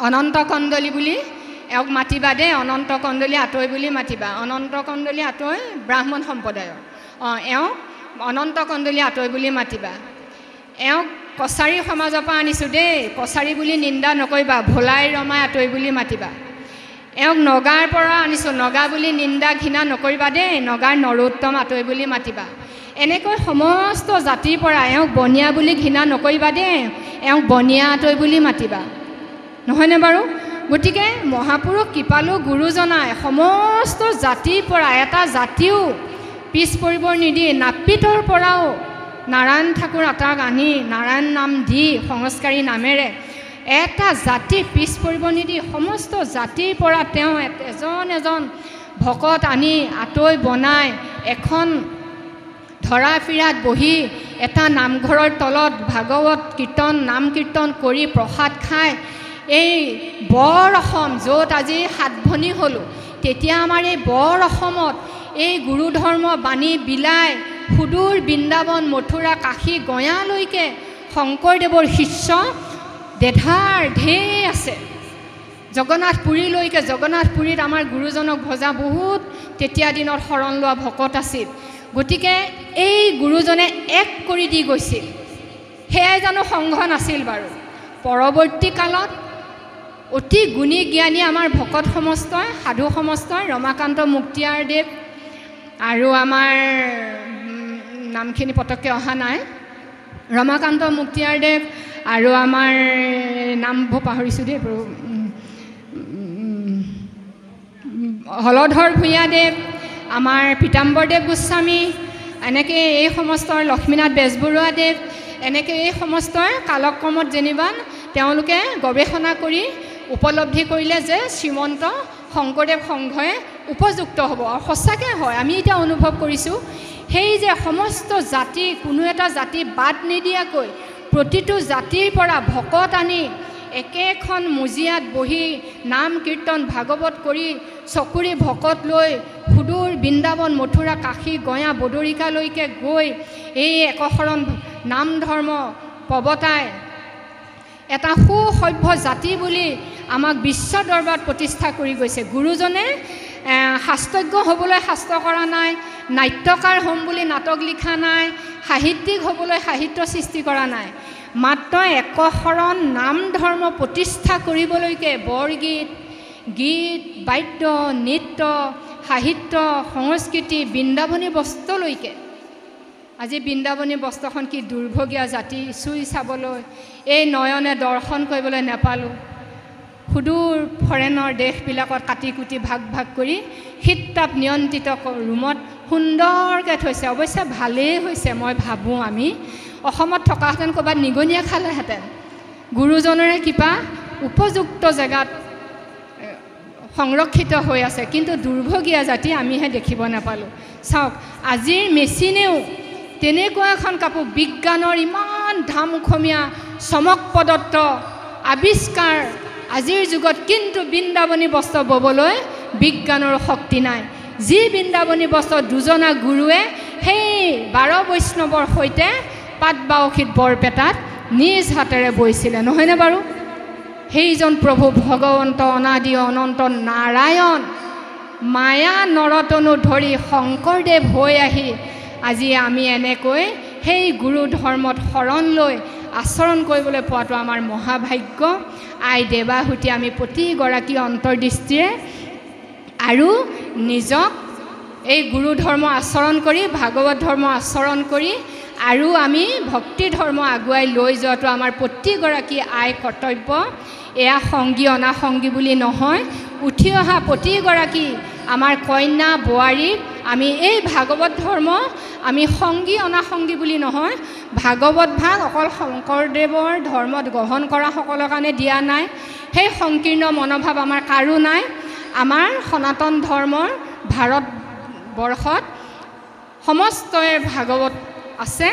অনন্ত কন্দলী বুলি এওঁক মাতিবা দেই, অনন্ত কন্দলী আঁতৰি বুলি মাতিবা। অনন্ত কন্দলী আঁতৰি ব্ৰাহ্মণ সম্প্ৰদায়ৰ, এওঁক অনন্ত কন্দলী আঁতৰি বুলি মাতিবা। এওঁক কছাৰী সমাজৰ পৰা আনিছোঁ দেই, কছাৰী বুলি নিন্দা নকৰিবা, ভোলাই ৰমাই আঁতৰি বুলি মাতিবা। এওঁক নগাৰ পৰা আনিছোঁ, নগা বুলি নিন্দা ঘৃণা নকৰিবা দেই, নগাৰ নৰোত্তম আঁতৰি বুলি মাতিবা। এনেকৈ সমস্ত জাতিৰ পৰা এওঁক বনিয়া বুলি ঘৃণা নকৰিবা দেই, এওঁক বনিয়া আঁতৰি বুলি মাতিবা। নহয়নে বাৰু? গতিকে মহাপুৰুষ কৃপালু গুৰুজনাই সমস্ত জাতিৰ পৰা এটা জাতিও পিছ পৰিব নিদি নাপিতৰ পৰাও নাৰায়ণ ঠাকুৰ আটাক আনি নাৰায়ণ নাম দি সংস্কাৰী নামেৰে এটা জাতি পিছ পৰিব নিদি সমস্ত জাতিৰ পৰা তেওঁ এজন এজন ভকত আনি আঁতৈ বনাই এখন ধৰা ফিৰাত বহি এটা নামঘৰৰ তলত ভাগৱত কীৰ্তন নাম কীৰ্তন কৰি প্ৰসাদ খাই এই বৰ অসম য'ত আজি সাতভনী হ'লোঁ তেতিয়া আমাৰ এই বৰ অসমত এই গুৰু ধৰ্ম বাণী বিলাই সুদূৰ বৃন্দাবন মথুৰা কাশী গয়ালৈকে শংকৰদেৱৰ শিষ্য দেধাৰ ঢেৰ আছে। জগন্নাথ পুৰীলৈকে জগন্নাথ পুৰীত আমাৰ গুৰুজনক ভজা বহুত তেতিয়া দিনত শৰণ লোৱা ভকত আছিল। গতিকে এই গুৰুজনে এক কৰি দি গৈছিল, সেয়াই জানো সংঘ নাছিল বাৰু? পৰৱৰ্তী কালত অতি গুণী জ্ঞানী আমাৰ ভকত সমস্তই সাধু সমস্তই ৰমাকান্ত মুক্তিয়াৰদেৱ আৰু আমাৰ নামখিনি পটককৈ অহা নাই, ৰমাকান্ত মুক্তিয়াৰদেৱ আৰু আমাৰ নামবোৰ পাহৰিছোঁ দেই, হলধৰ ভূঞাদেৱ, আমাৰ পীতাম্বৰদেৱ গোস্বামী, এনেকৈ এই সমস্তৰ লক্ষ্মীনাথ বেজবৰুৱাদেৱ, এনেকৈ এই সমস্তৰ কালক্ৰমত যেনিবা তেওঁলোকে গৱেষণা কৰি উপলব্ধি কৰিলে যে শ্ৰীমন্ত শংকৰদেৱ সংঘই উপযুক্ত হ'ব। আৰু সঁচাকৈ হয়, আমি এতিয়া অনুভৱ কৰিছোঁ সেই যে সমস্ত জাতি কোনো এটা জাতি বাদ নিদিয়াকৈ প্ৰতিটো জাতিৰ পৰা ভকত আনি একেখন মজিয়াত বহি নাম কীৰ্তন ভাগৱত কৰি চকুৰি ভকত লৈ সুদূৰ বৃন্দাবন মথুৰা কাশী গয়া বদৰিকালৈকে গৈ এই একশৰণ নাম ধৰ্ম প্ৰৱৰ্তাই এটা সুসভ্য জাতি বুলি আমাক বিশ্ব দৰবাৰত প্ৰতিষ্ঠা কৰি গৈছে। গুৰুজনে শাস্ত্ৰজ্ঞ হ'বলৈ শাস্ত্ৰ কৰা নাই, নাট্যকাৰ হ'ম বুলি নাটক লিখা নাই, সাহিত্যিক হ'বলৈ সাহিত্য সৃষ্টি কৰা নাই, মাত্ৰ একশৰণ নাম ধৰ্ম প্ৰতিষ্ঠা কৰিবলৈকে বৰগীত গীত বাদ্য নৃত্য সাহিত্য সংস্কৃতি বৃন্দাবনী বস্ত্ৰলৈকে। আজি বৃন্দাবনী বস্ত্ৰখন কি দুৰ্ভগীয়া জাতি, চুই চাবলৈ এই নয়নে দৰ্শন কৰিবলৈ নাপালোঁ। সুদূৰ ফৰেনৰ দেশবিলাকত কাটি কুটি ভাগ ভাগ কৰি শীত-তাপ নিয়ন্ত্ৰিত ৰুমত সুন্দৰকৈ থৈছে। অৱশ্যে ভালেই হৈছে, মই ভাবোঁ আমি অসমত থকাহেঁতেন ক'ৰবাত নিগনিয়ে খালেহেঁতেন। গুৰুজনৰে কৃপা উপযুক্ত জেগাত সংৰক্ষিত হৈ আছে, কিন্তু দুৰ্ভগীয়া জাতি আমিহে দেখিব নাপালোঁ। চাওক, আজিৰ মেচিনেও তেনেকুৱা এখন কাপোৰ বিজ্ঞানৰ ইমান ধামখমীয়া চমক প্ৰদত্ত আৱিষ্কাৰ আজিৰ যুগত, কিন্তু বৃন্দাবনী বস্ত্ৰ ববলৈ বিজ্ঞানৰ শক্তি নাই। যি বৃন্দাবনী বস্ত্ৰ দুজনা গুৰুৱে সেই 12 বৈষ্ণৱৰ সৈতে পাটবাউসীত বৰপেটাত নিজ হাতেৰে বৈছিলে, নহয়নে বাৰু? সেইজন প্ৰভু ভগৱন্ত অনাদি অনন্ত নাৰায়ণ মায়া নৰতনু ধৰি শংকৰদেৱ হৈ আহি আজি আমি এনেকৈ সেই গুৰু ধৰ্মত শৰণ লৈ আচৰণ কৰিবলৈ পোৱাটো আমাৰ মহাভাগ্য। আই দেৱাহুতি আমি প্ৰতিগৰাকী অন্তৰ্দৃষ্টিৰে আৰু নিজক এই গুৰু ধৰ্ম আচৰণ কৰি ভাগৱত ধৰ্ম আচৰণ কৰি আৰু আমি ভক্তি ধৰ্ম আগুৱাই লৈ যোৱাটো আমাৰ প্ৰতিগৰাকী আই কৰ্তব্য। এয়া সংগী অনা সংগী বুলি নহয়, উঠি অহা প্ৰতিগৰাকী আমাৰ কন্যা বোৱাৰীক আমি এই ভাগৱত ধৰ্ম আমি সংগী অনা সংগী বুলি নহয়, ভাগৱত ভাগ অকল শংকৰদেৱৰ ধৰ্মত গ্ৰহণ কৰা সকলৰ কাৰণে দিয়া নাই। সেই সংকীৰ্ণ মনোভাৱ আমাৰ কাৰো নাই। আমাৰ সনাতন ধৰ্মৰ ভাৰতবৰ্ষত সমস্তই ভাগৱত আছে।